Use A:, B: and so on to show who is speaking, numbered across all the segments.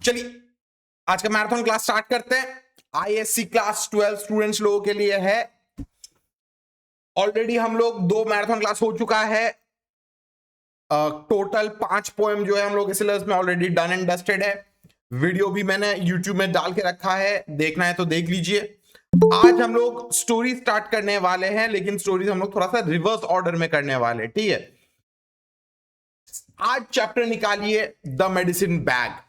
A: चलिए आज का मैराथन क्लास स्टार्ट करते हैं। आईएससी क्लास 12 स्टूडेंट्स लोगों के लिए है। ऑलरेडी हम लोग 2 मैराथन क्लास हो चुका है। टोटल 5 पोएम जो है हम लोग सिलेबस में ऑलरेडी डन एंड डस्टेड है। वीडियो भी मैंने यूट्यूब में डाल के रखा है, देखना है तो देख लीजिए। आज हम लोग स्टोरी स्टार्ट करने वाले हैं, लेकिन स्टोरीज हम लोग थोड़ा सा रिवर्स ऑर्डर में करने वाले हैं, ठीक है। आज चैप्टर निकालिए द मेडिसिन बैग।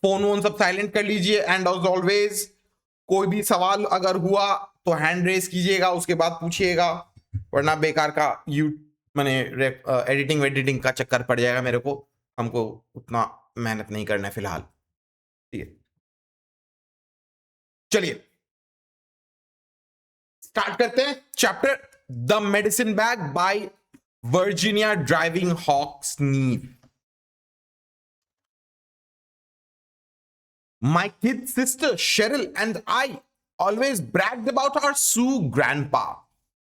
A: फोन वोन सब साइलेंट कर लीजिए एंड एज ऑलवेज कोई भी सवाल अगर हुआ तो हैंड रेस कीजिएगा, उसके बाद पूछिएगा, वरना बेकार का मैंने एडिटिंग वेडिटिंग का चक्कर पड़ जाएगा मेरे को। हमको उतना मेहनत नहीं करना है फिलहाल, ठीक है। चलिए स्टार्ट करते हैं chapter the medicine bag by Virginia Driving Hawk Sneve. My kid sister Cheryl and I always bragged about our Sue grandpa।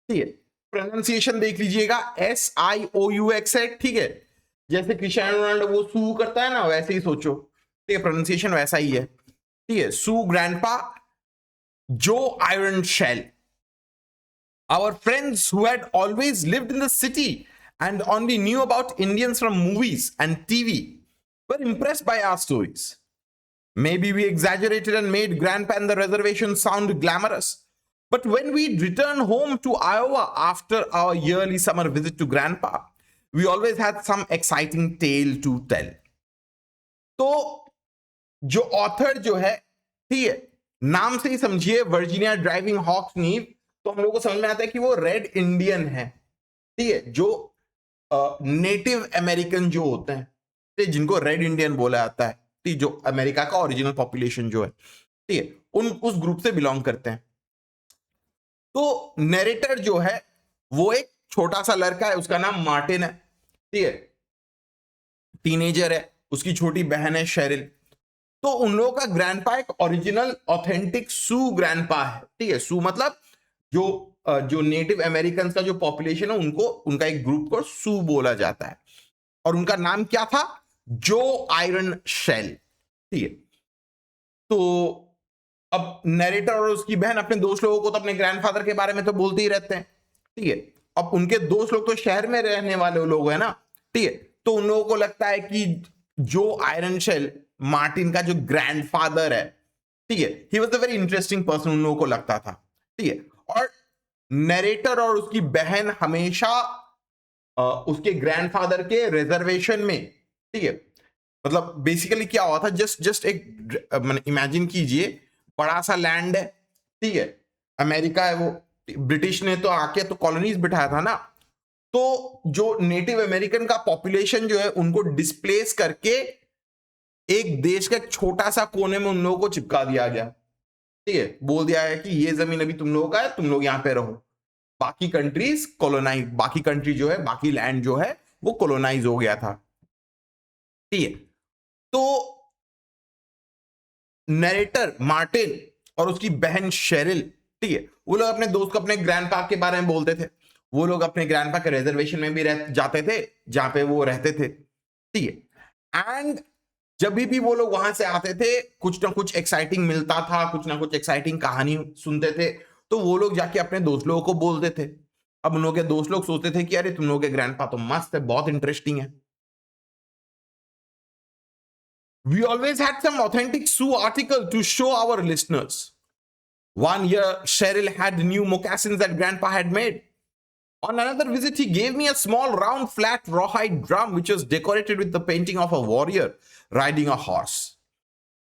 A: ठीक है, प्रोनाउंसिएशन देख लीजिएगा, SIOUX है, ठीक है। जैसे क्रिस्टियानो रोनाल्डो वो सू करता है ना, वैसे ही सोचो, ठीक है, प्रोनाउंसिएशन वैसा ही है, ठीक है। सू ग्रैंडपा, जो Iron Shell. Our friends who had always lived in the city and only knew about Indians from movies and TV were impressed by our stories. Maybe we exaggerated and made Grandpa and the reservation sound glamorous. But when we returned home to Iowa after our yearly summer visit to Grandpa, we always had some exciting tale to tell. तो जो author जो है, ठीक है, नाम से ही समझिए Virginia Driving हॉक्सनीव, तो हम लोग को समझ में आता है कि वो रेड इंडियन है, ठीक है, जो नेटिव अमेरिकन जो होते हैं, जिनको रेड इंडियन बोला जाता है, जो अमेरिका का ओरिजिनल पॉपुलेशन जो है, ठीक है, उस ग्रुप से बिलोंग करते हैं। तो नरेटर जो है वो एक छोटा सा लड़का है, उसका नाम मार्टिन है, ठीक है, टीनेजर है, उसकी छोटी बहन है शेरिल। तो उन लोगों का ग्रैंडपा एक ओरिजिनल ऑथेंटिक सू ग्रैंडपा है, ठीक है। सू मतलब जो नेटिव अमेरिकन का जो पॉपुलेशन है, उनको उनका एक ग्रुप को सू बोला जाता है, और उनका नाम क्या था? जो आयरन शेल, ठीक है। तो अब नरेटर और उसकी बहन अपने दोस्त लोगों को तो अपने ग्रैंडफादर के बारे में तो बोलते ही रहते हैं, ठीक है। अब उनके दोस्त लोग तो शहर में रहने वाले लोग हैं ना, ठीक है। तो उन लोगों को लगता है कि जो आयरन शेल मार्टिन का जो ग्रैंडफादर है, ठीक है, he was a very interesting person, उन लोगों को लगता था, ठीक है। और नरेटर और उसकी बहन हमेशा उसके ग्रैंडफादर के रिजर्वेशन में, ठीक है, मतलब बेसिकली क्या हुआ था, जस्ट एक इमेजिन कीजिए, बड़ा सा लैंड है, ठीक है, अमेरिका है, वो ब्रिटिश ने तो आके तो कॉलोनीज बिठाया था ना, तो जो नेटिव अमेरिकन का पॉपुलेशन जो है उनको डिस्प्लेस करके एक देश का एक छोटा सा कोने में उन लोगों को चिपका दिया गया, ठीक है। बोल दिया है कि ये जमीन अभी तुम लोगों का है, तुम लोग यहां पे रहो, बाकी कंट्रीज कोलोनाइज, बाकी कंट्री जो है, बाकी लैंड जो है वो कोलोनाइज हो गया था, ठीक है। तो नरेटर मार्टिन और उसकी बहन शेरिल, ठीक है, वो लोग अपने दोस्त को अपने ग्रैंडपा के बारे में बोलते थे। वो लोग अपने ग्रैंडपा के रिजर्वेशन में भी जाते थे जहां पे वो रहते थे, ठीक है। एंड जब भी वो लोग वहां से आते थे, कुछ ना कुछ एक्साइटिंग मिलता था, कुछ ना कुछ एक्साइटिंग कहानी सुनते थे, तो वो लोग जाके अपने दोस्त लोगों को बोलते थे। अब उन लोगों के दोस्त लोग सोचते थे कि अरे तुम लोगों के ग्रैंडपा तो मस्त है, बहुत इंटरेस्टिंग है। We always had some authentic Sioux article to show our listeners. One year, Cheryl had new moccasins that Grandpa had made. On another visit, he gave me a small, round, flat, rawhide drum which was decorated with the painting of a warrior riding a horse.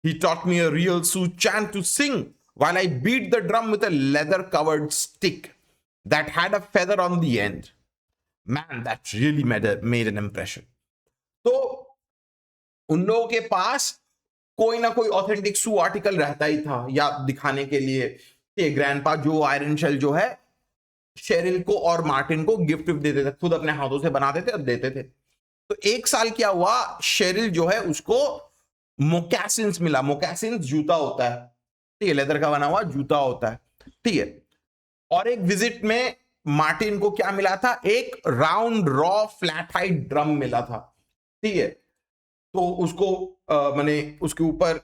A: He taught me a real Sioux chant to sing while I beat the drum with a leather-covered stick that had a feather on the end. Man, that really made an impression. So, उन लोगों के पास कोई ना कोई authentic सू article रहता ही था, या दिखाने के लिए कि ग्रैंडपा जो आयरन शेल जो है शेरिल को और मार्टिन को गिफ्ट देते थे, खुद अपने हाथों से बनाते थे और देते थे। तो एक साल क्या हुआ, शेरिल जो है उसको मोकैसिन्स मिला। मोकैसिन्स जूता होता है, ठीक है, लेदर का बना हुआ जूता होता है, ठीक है। और एक विजिट में मार्टिन को क्या मिला था? एक round raw flat height drum मिला था, ठीक है। तो उसको माने उसके ऊपर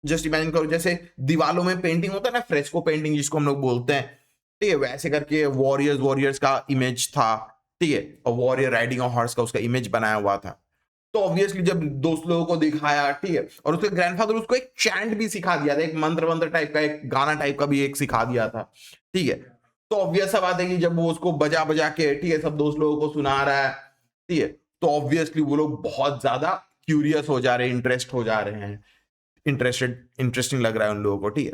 A: जस्ट इमेजिन करो जैसे दीवालों में पेंटिंग होता है ना, फ्रेस्को पेंटिंग जिसको हम लोग बोलते हैं, ठीक है, वैसे करके वॉरियर्स का इमेज था, ठीक है, और वॉरियर राइडिंग ऑन हॉर्स का उसका इमेज बनाया हुआ था। तो ऑब्वियसली जब दोस्त लोगों को दिखाया, ठीक है, और उसके ग्रैंडफादर उसको एक चैंट भी सिखा दिया था, एक मंत्र वंत्र टाइप का, एक गाना टाइप का भी एक सिखा दिया था, ठीक है। तो ऑब्वियस सा बात है कि जब वो उसको बजा बजा के, ठीक है, सब दोस्त लोगों को सुना रहा है, ठीक है, तो ऑब्वियसली वो लोग बहुत ज्यादा क्यूरियस हो जा रहे हैं, इंटरेस्ट हो जा रहे हैं, इंटरेस्टिंग लग रहा है उन लोगों को, ठीक है।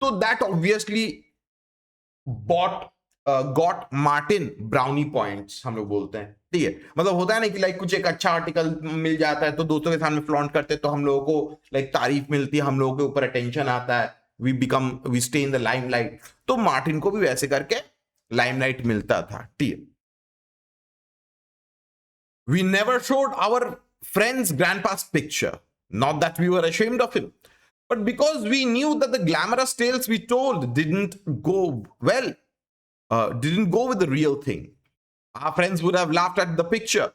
A: तो that obviously bought got Martin brownie points हम लोग बोलते हैं, ठीक है। मतलब होता है ना कि लाइक कुछ एक अच्छा आर्टिकल मिल जाता है तो दोस्तों के सामने फ्लॉन्ट करते हैं, तो हम लोगों को लाइक तारीफ मिलती है, हम लोगों के ऊपर अटेंशन आता है, we stay in the limelight. तो मार्टिन को भी वैसे करके लाइमलाइट मिलता था, ठीक है। We never showed our friend's grandpa's picture. Not that we were ashamed of him, but because we knew that the glamorous tales we told didn't go well, didn't go with the real thing. Our friends would have laughed at the picture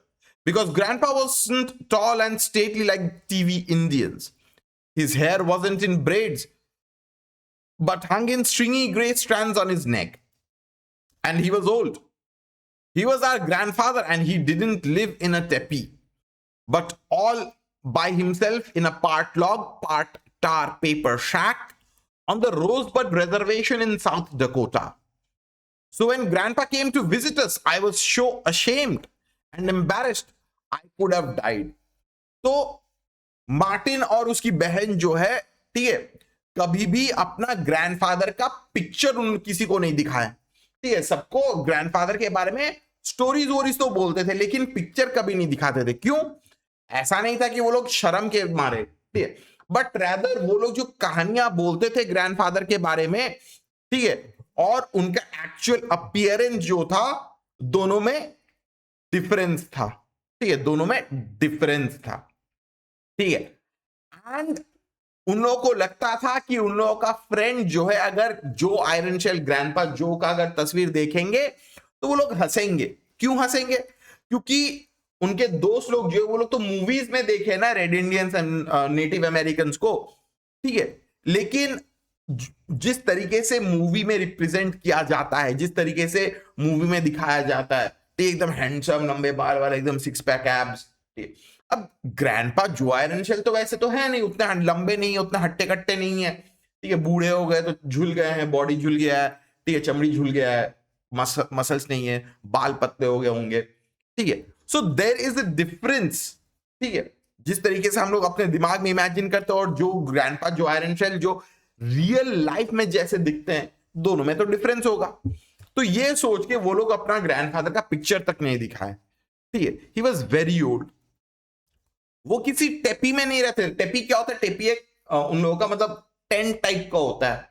A: because grandpa wasn't tall and stately like TV Indians. His hair wasn't in braids, but hung in stringy gray strands on his neck. And he was old. He was our grandfather and he didn't live in a teepee, but all by himself in a part log, part tar paper shack on the Rosebud Reservation in South Dakota. So when Grandpa came to visit us, I was so ashamed and embarrassed I could have died. तो Martin और उसकी बहन जो है, ठीक है, कभी भी अपना ग्रैंडफादर का पिक्चर उन किसी को नहीं दिखाया, ठीक है। सबको ग्रैंडफादर के बारे में स्टोरीज वोरीज तो बोलते थे, लेकिन पिक्चर कभी नहीं दिखाते थे। क्यों? ऐसा नहीं था कि वो लोग शर्म के मारे, ठीक है, बट रैदर वो लोग जो कहानियां बोलते थे ग्रैंडफादर के बारे में, ठीक है, और उनका एक्चुअल अपीयरेंस जो था, दोनों में डिफरेंस था, ठीक है, दोनों में डिफरेंस था, ठीक है। एंड उन लोगों को लगता था कि उन लोगों का फ्रेंड जो है, अगर जो आयरन शेल ग्रैंडपा जो का अगर तस्वीर देखेंगे तो वो लोग हंसेंगे। क्यों हंसेंगे? क्योंकि उनके दोस्त लोग जो है वो लोग तो मूवीज में देखे ना red Indians and native American को, ठीक है, लेकिन जिस तरीके से मूवी में रिप्रेजेंट किया जाता है, जिस तरीके से मूवी में दिखाया जाता है, एकदम हैंडसम, लंबे बाल वाला, एकदम सिक्स पैक एब्स। अब ग्रैंडपा जो आयरन शेल तो वैसे तो है नहीं, उतने लंबे नहीं है, उतने हट्टे कट्टे नहीं है, ठीक है, बूढ़े हो गए तो झुल गए हैं, बॉडी झुल गया है, ठीक है, चमड़ी झुल गया है, मसल्स नहीं है, बाल पतले हो गए होंगे, ठीक है। So there is a difference, ठीक है, जिस तरीके से हम लोग अपने दिमाग में इमेजिन करते हैं और जो ग्रैंडपा जो आयरन शेल जो रियल लाइफ में जैसे दिखते हैं, दोनों में तो डिफरेंस होगा। तो ये सोच के वो लोग अपना ग्रैंडफादर का पिक्चर तक नहीं दिखाए, ठीक है। ही वॉज वेरी ओल्ड। वो किसी टेपी में नहीं रहते। टेपी क्या होता है? टेपी एक उन लोगों का मतलब टेंट टाइप का होता है,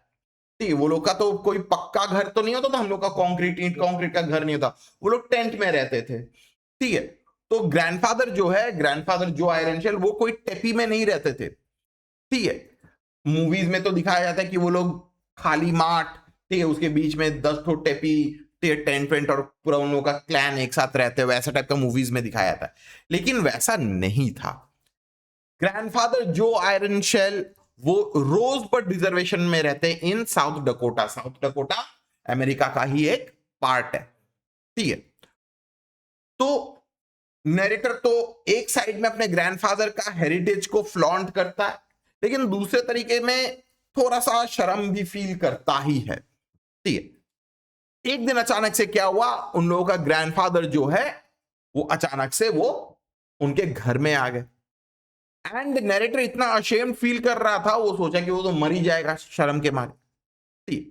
A: ठीक है। वो लोग का तो कोई पक्का घर तो नहीं होता था, हम लोग का कंक्रीट का घर नहीं होता, वो लोग टेंट में रहते थे, ठीक है। तो ग्रैंडफादर जो है, ग्रैंडफादर जो आयरन शेल, वो कोई टेपी में नहीं रहते थे, ठीक है। मूवीज में तो दिखाया जाता है कि वो लोग खाली माठ, ठीक है, उसके बीच में 10 ठो टेपी, टेंट वेंट और पूरा उन लोगों का क्लैन एक साथ रहते हैं, वैसा टाइप का मूवीज में दिखाया जाता है, लेकिन वैसा नहीं था। ग्रैंडफादर जो आयरन शेल वो रोजबड रिजर्वेशन में रहते हैं in South Dakota. South Dakota America का ही एक पार्ट है, ठीक है। तो नरेटर तो एक साइड में अपने ग्रैंडफादर का हेरिटेज को फ्लॉन्ट करता है, लेकिन दूसरे तरीके में थोड़ा सा शर्म भी फील करता ही है, ठीक है। एक दिन अचानक से क्या हुआ, उन लोगों का ग्रैंडफादर जो है वो अचानक से वो उनके घर में आ गए। एंड नरेटर इतना अशेम्ड फील कर रहा था, वो सोचा कि वो तो मर ही जाएगा शर्म के मारे।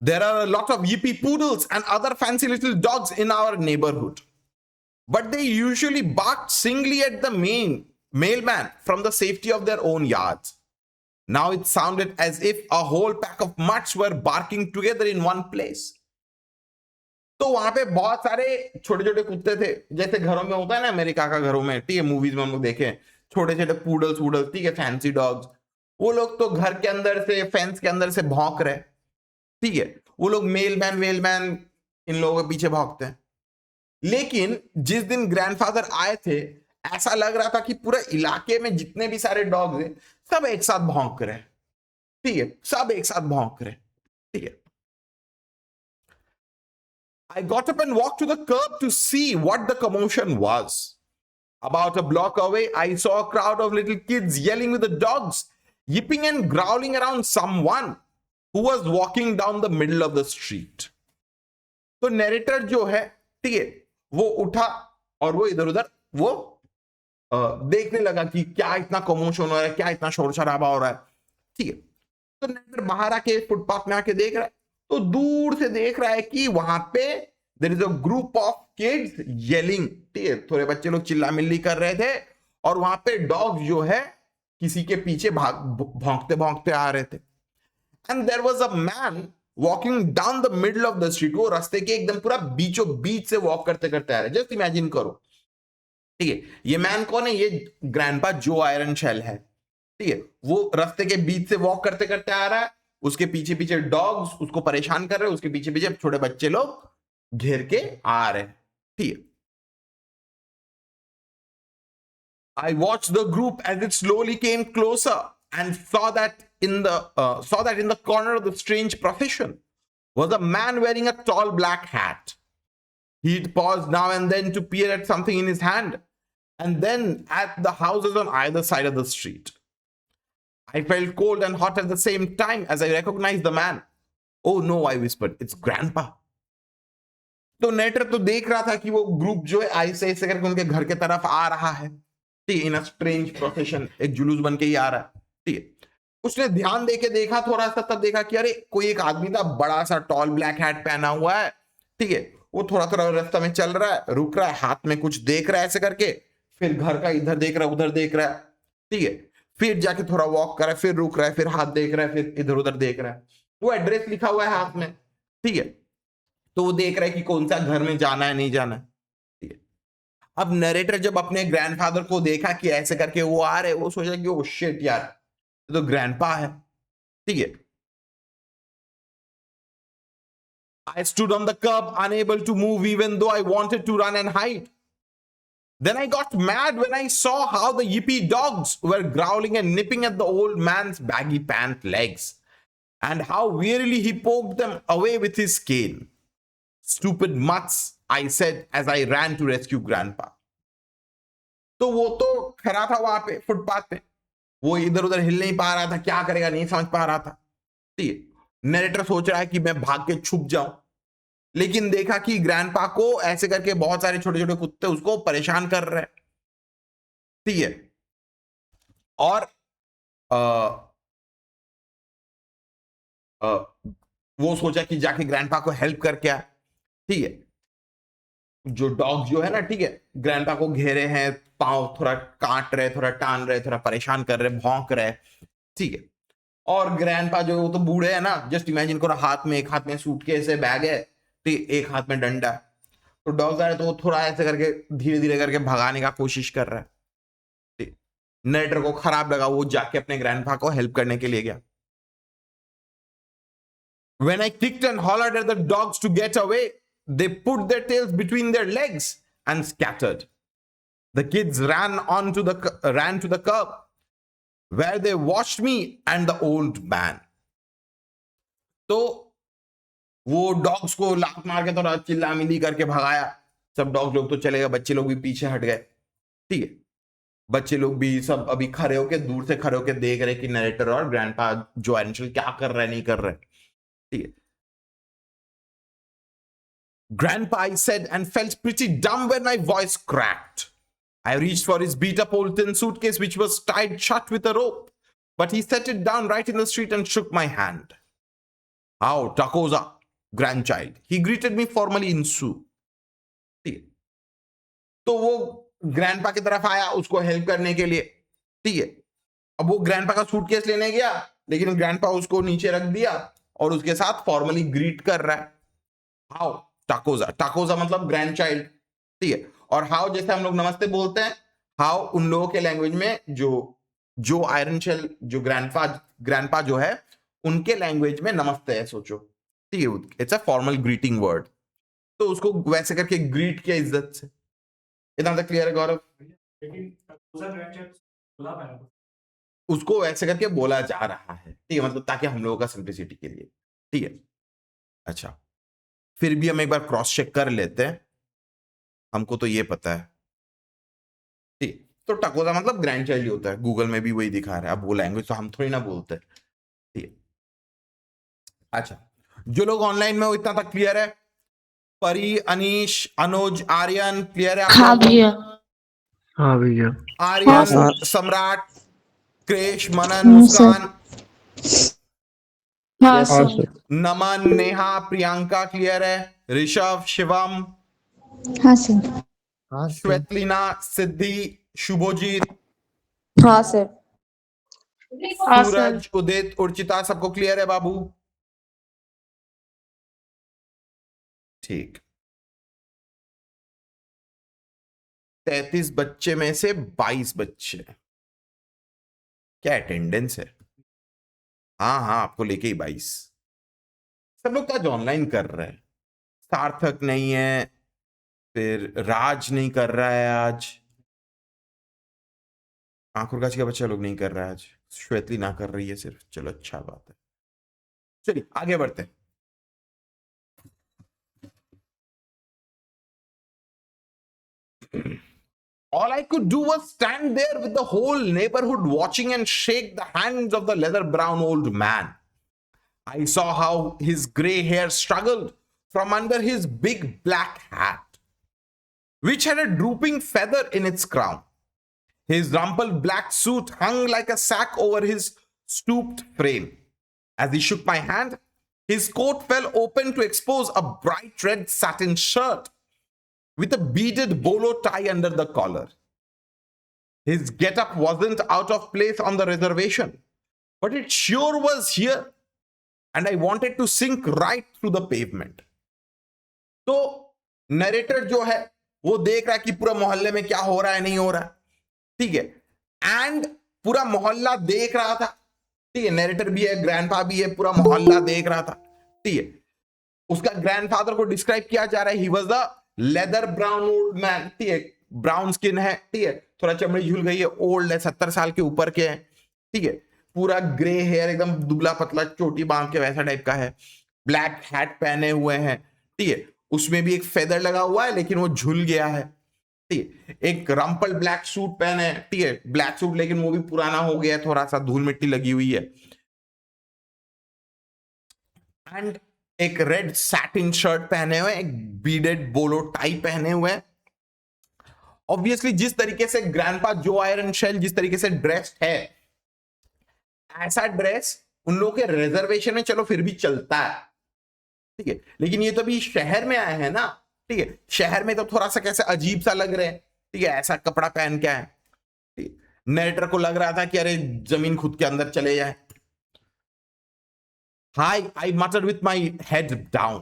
A: There are a lot of yippy poodles and other fancy little dogs in our neighborhood, but they usually barked singly at the mailman from the safety of their own yards. Now it sounded as if a whole pack of mutts were barking together in one place. तो वहां पे बहुत सारे छोटे छोटे कुत्ते थे, जैसे घरों में होता है ना अमेरिका का घरों में, ठीक है, मूवीज में हम लोग देखे छोटे छोटे पूडल्स वूडल्स, ठीक है, फैंसी डॉग्स। वो लोग तो घर के अंदर से, फेंस के अंदर से भौंक रहे, ठीक है। वो लोग मेलमैन वेलमैन इन लोगों के पीछे भौंकते हैं, लेकिन जिस दिन ग्रैंडफादर आए थे ऐसा लग रहा था कि पूरे इलाके में जितने भी सारे डॉग्स हैं सब एक साथ भौंक रहे हैं, ठीक है, सब एक साथ भौंक रहे हैं, ठीक है। I got up and walked to the curb to see what the commotion was. About a block away, I saw a crowd of little kids yelling with the dogs, yipping and growling around someone who was walking down the middle of the street. तो narrator जो है, ठीक है, वो उठा और वो इधर उधर वो देखने लगा कि क्या इतना कमोशन हो रहा है, क्या इतना शोर शराबा हो रहा है, ठीक है। तो नैरेटर बाहर आके फुटपाथ में आके देख रहा है, तो दूर से देख रहा है कि वहां पे there is a group of kids yelling, ठीक है, थोड़े बच्चे लोग चिल्ला मिल्ली कर रहे थे और वहां पे डॉग्स जो है किसी के पीछे भौंकते भौंकते आ रहे थे। And there was a man walking down the middle of the street, वो रास्ते के एकदम पूरा बीचों बीच से वॉक करते करते आ रहे हैं। जस्ट इमेजिन करो, ठीक है, ये मैन कौन है? ये ग्रैंडपा जो आयरन शेल है, ठीक है, वो रास्ते के बीच से वॉक करते करते आ रहा है, उसके पीछे पीछे डॉग्स उसको परेशान कर रहे हैं, उसके पीछे पीछे छोटे बच्चे लोग घेर के आ रहे हैं, ठीक है। I watched the group as it slowly came closer and saw that in the corner of the strange procession was a man wearing a tall black hat. He'd pause now and then to peer at something in his hand, and then at the houses on either side of the street. I felt cold and hot at the same time as I recognized the man. Oh no, I whispered, it's Grandpa. तो नेटर तो देख रहा था कि वो group जो है ऐसे ऐसे करके उनके घर के तरफ आ रहा है, ठीक है, इन अ स्ट्रेंज प्रोसेशन, एक जुलूस बन के ही आ रहा है, ठीक है। उसने ध्यान देके देखा थोड़ा सा, तब देखा कि अरे कोई एक आदमी था, बड़ा सा टॉल ब्लैक हैट पहना हुआ है, ठीक है, वो थोड़ा थोड़ा रास्ता में चल रहा है, रुक रहा है, हाथ में कुछ देख रहा है ऐसे करके, फिर घर का इधर देख रहा है उधर देख रहा है, ठीक है, फिर जाके थोड़ा वॉक कर रहा है, फिर रुक रहा है, फिर हाथ देख रहा है, फिर इधर उधर देख रहा है। वो एड्रेस लिखा हुआ है हाथ में, ठीक है, तो वो देख रहा है कि कौन सा घर में जाना है नहीं जाना है, ठीक है। अब नरेटर जब अपने ग्रैंडफादर को देखा कि ऐसे करके वो आ रहे, वो सोचा कि ओ शिट यार, तो ग्रैंडपा है, ठीक है। I stood on the curb, unable to move even though I wanted to run and hide. Then I got mad when I saw how the yippy dogs were growling and nipping at the old man's baggy pant legs, and how wearily he poked them away with his cane. Stupid mutts, I said as I ran to rescue Grandpa. तो वो तो खड़ा था वहां पे footpath पे, वो इधर उधर हिल नहीं पा रहा था, क्या करेगा नहीं समझ पा रहा था, ठीक है। नरेटर सोच रहा है कि मैं भाग के छुप जाऊं, लेकिन देखा कि ग्रैंडपा को ऐसे करके बहुत सारे छोटे छोटे कुत्ते उसको परेशान कर रहे हैं, ठीक है। और वो सोचा कि जाके ग्रैंडपा को हेल्प करके आए, ठीक है। जो डॉग जो है ना, ठीक है, ग्रैंडपा को घेरे हैं, पांव थोड़ा काट रहे, थोड़ा टान रहे, थोड़ा परेशान कर रहे, भौंक रहे, ठीक है। और ग्रैंडपा जो वो तो बूढ़े हैं ना, जस्ट इमेजिन करो, हाथ में एक हाथ में सूटकेस है, बैग है, ठीक, एक हाथ में डंडा है, तो डॉग्स आ रहे तो वो थोड़ा ऐसे करके धीरे धीरे करके भगाने का कोशिश कर रहा है, ठीक। नरेटर को खराब लगा, वो जाके अपने ग्रैंडपा को हेल्प करने के लिए गया। When I kicked and hollered at the dogs to get away, they put their tails between their legs and scattered. The kids ran to the curb, where they watched me and the old man. तो वो dogs को लात मार के थोड़ा चिल्ला मिली करके भगाया, सब डॉग लोग तो चले गए, बच्चे लोग भी पीछे हट गए, ठीक है। बच्चे लोग भी सब अभी खड़े होके, दूर से खड़े होके देख रहे कि नरेटर और ग्रैंडपा जो आयरन क्या कर रहे नहीं कर रहे, ठीक है। Grandpa, I said, and felt pretty dumb when my voice cracked. I reached for his beat-up old tin suitcase, which was tied shut with a rope, but he set it down right in the street and shook my hand. How, Takoza, grandchild. He greeted me formally in Sioux. ठीक है, तो वो grandpa की तरफ आया उसको help करने के लिए, ठीक है। अब वो ग्रैंडपा का सूटकेस लेने गया, लेकिन ग्रैंडपा उसको नीचे रख दिया और उसके साथ फॉर्मली ग्रीट कर रहा है। हाउ, टाकोजा, टाकोजा मतलब ग्रैंड चाइल्ड, ठीक है। और हाउ जैसे हम लोग नमस्ते बोलते हैं, हाउ उन लोगों के लैंग्वेज में जो आयरन शेल, जो ग्रैंडपा जो है, उनके लैंग्वेज में नमस्ते है, सोचो, ठीक है, it's a formal greeting word. तो उसको वैसे करके ग्रीट किया इज्जत से। इतना तक क्लियर है गौरव? उसको वैसे करके बोला जा रहा है, ठीक है, मतलब ताकि हम लोगों का सिंप्लिसिटी के लिए, ठीक है। अच्छा, फिर भी हम एक बार क्रॉस चेक कर लेते हैं, हमको तो ये पता है, ठीक। तो टकोदा मतलब ग्रैंड चाइल्ड ही होता है, गूगल में भी वही दिखा रहा है। अब वो लैंग्वेज तो हम थोड़ी ना बोलते, ठीक है। अच्छा, जो लोग ऑनलाइन में हो इतना तक क्लियर है? परी, अनीश, अनुज, आर्यन, क्लियर है आप
B: हाँ
A: लोगों
B: भैया।
C: हाँ भैया।
B: हाँ
A: आर्यन,
B: सर।
A: सम्राट, क्रेश, मनन,
B: हाँ
A: मुस्कान,
B: हाँ
C: हाँ
B: सर।
C: सर।
A: नमन, नेहा, प्रियंका, क्लियर है? ऋषभ, शिवम,
B: हाँ सर।
C: हाँ सर।
A: श्वेतलीना, सिद्धि, शुभोजीत,
B: हाँ सर। हाँ सर।
A: सूरज, उदित, उर्चिता, सबको क्लियर है बाबू? ठीक। 33 बच्चे में से 22 बच्चे, क्या अटेंडेंस है? हाँ हाँ, आपको लेके ही 22। सब लोग तो आज ऑनलाइन कर रहे हैं। सार्थक नहीं है, फिर राज नहीं कर रहा है आज, आंखुरगाछ का बच्चा लोग नहीं कर रहा है आज, श्वेतली ना कर रही है सिर्फ, चलो अच्छा बात है। चलिए आगे बढ़ते हैं। All I could do was stand there with the whole neighborhood watching and shake the hands of the leather brown old man. I saw how his gray hair struggled from under his big black hat, which had a drooping feather in its crown. His rumpled black suit hung like a sack over his stooped frame. As he shook my hand, his coat fell open to expose a bright red satin shirt with a beaded bolo tie under the collar. His getup wasn't out of place on the reservation, but it sure was here, and I wanted to sink right through the pavement. तो narrator जो है वो देख रहा है कि पूरा मोहल्ले में क्या हो रहा है, नहीं हो रहा है, ठीक है, एंड पूरा मोहल्ला देख रहा था, ठीक है। नरेटर भी है, ग्रैंडपा भी है, पूरा मोहल्ला देख रहा था, ठीक है। उसका ग्रैंडफादर को डिस्क्राइब किया जा रहा है, he was the leather brown old man, ठीक है, ब्राउन स्किन है, ठीक है, थोड़ा चमड़ी झुल गई है, ओल्ड है, 70 साल के ऊपर के है, ठीक है, पूरा ग्रे हेयर, एकदम दुबला पतला चोटी बांध के वैसा टाइप का है, ब्लैक हैट पहने हुए हैं, ठीक है, उसमें भी एक फेदर लगा हुआ है लेकिन वो झुल गया है, ठीक है, एक रंपल ब्लैक सूट पहने है, ठीक है, ब्लैक सूट लेकिन वो भी पुराना हो गया है, थोड़ा सा धूल मिट्टी लगी हुई है, एंड एक रेड सैटिन शर्ट पहने हुए, एक बीडेड बोलो टाई पहने हुए। ऑब्वियसली जिस तरीके से ग्रैंडपा जो आयरन शेल जिस तरीके से ड्रेस्ड है, ऐसा ड्रेस उन लोगों के रिजर्वेशन में चलो फिर भी चलता है, ठीक है, लेकिन ये तो अभी शहर में आए हैं ना, ठीक है, शहर में तो थोड़ा सा कैसे अजीब सा लग रहे हैं, ठीक है, ऐसा कपड़ा पहन के आए, ठीक है। नरेटर को लग रहा था कि अरे जमीन खुद के अंदर चले जाए। Hi, I muttered with my head down.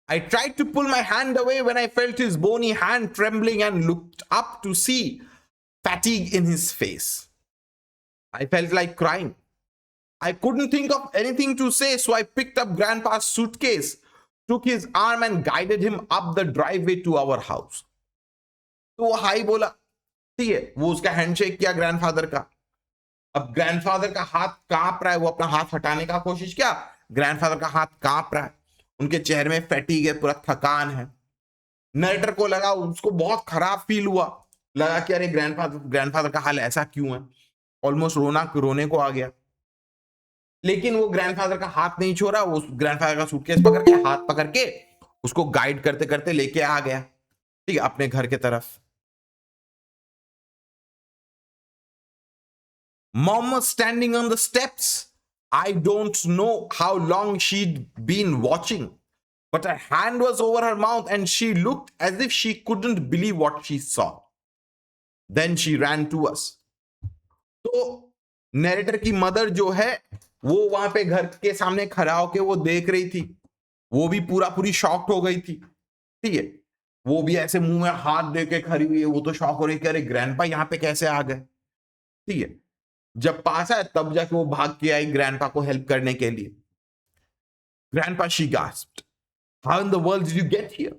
A: I tried to pull my hand away when I felt his bony hand trembling and looked up to see fatigue in his face. I felt like crying. I couldn't think of anything to say, so I picked up Grandpa's suitcase, took his arm and guided him up the driveway to our house. तो वो high बोला, ठीक है, वो उसका handshake किया grandfather का। अब ग्रैंडफादर का हाथ कांप रहा है, वो अपना हाथ हटाने का कोशिश किया, ग्रैंडफादर का हाथ कांप रहा है, उनके चेहरे में फैटीग है, पूरा थकान है। नरेटर को लगा, उसको बहुत खराब फील हुआ, लगा कि अरे ग्रैंडफादर का हाल ऐसा क्यों है, ऑलमोस्ट रोने को आ गया, लेकिन वो ग्रैंडफादर का हाथ नहीं छोड़ा, वो ग्रैंडफादर का सूटकेस पकड़ के, हाथ पकड़ के उसको गाइड करते करते लेके आ गया, ठीक है, अपने घर के तरफ। Mom was standing on the steps. I don't know how long she'd been watching, but her hand was over her mouth and she looked as if she couldn't believe what she saw. Then she ran to us. तो narrator की mother जो है वो वहां पे घर के सामने खड़ा होके वो देख रही थी, वो भी पूरी शॉक्ड हो गई थी, ठीक है, वो भी ऐसे मुंह में हाथ दे के खड़ी हुई है, वो तो शॉक हो रही कि अरे ग्रैंडपा यहाँ पे कैसे आ गए, ठीक है। जब पास आया तब जाके वो भाग के आई ग्रैंडपा को हेल्प करने के लिए। Grandpa, she gasped, how in the world did you get here?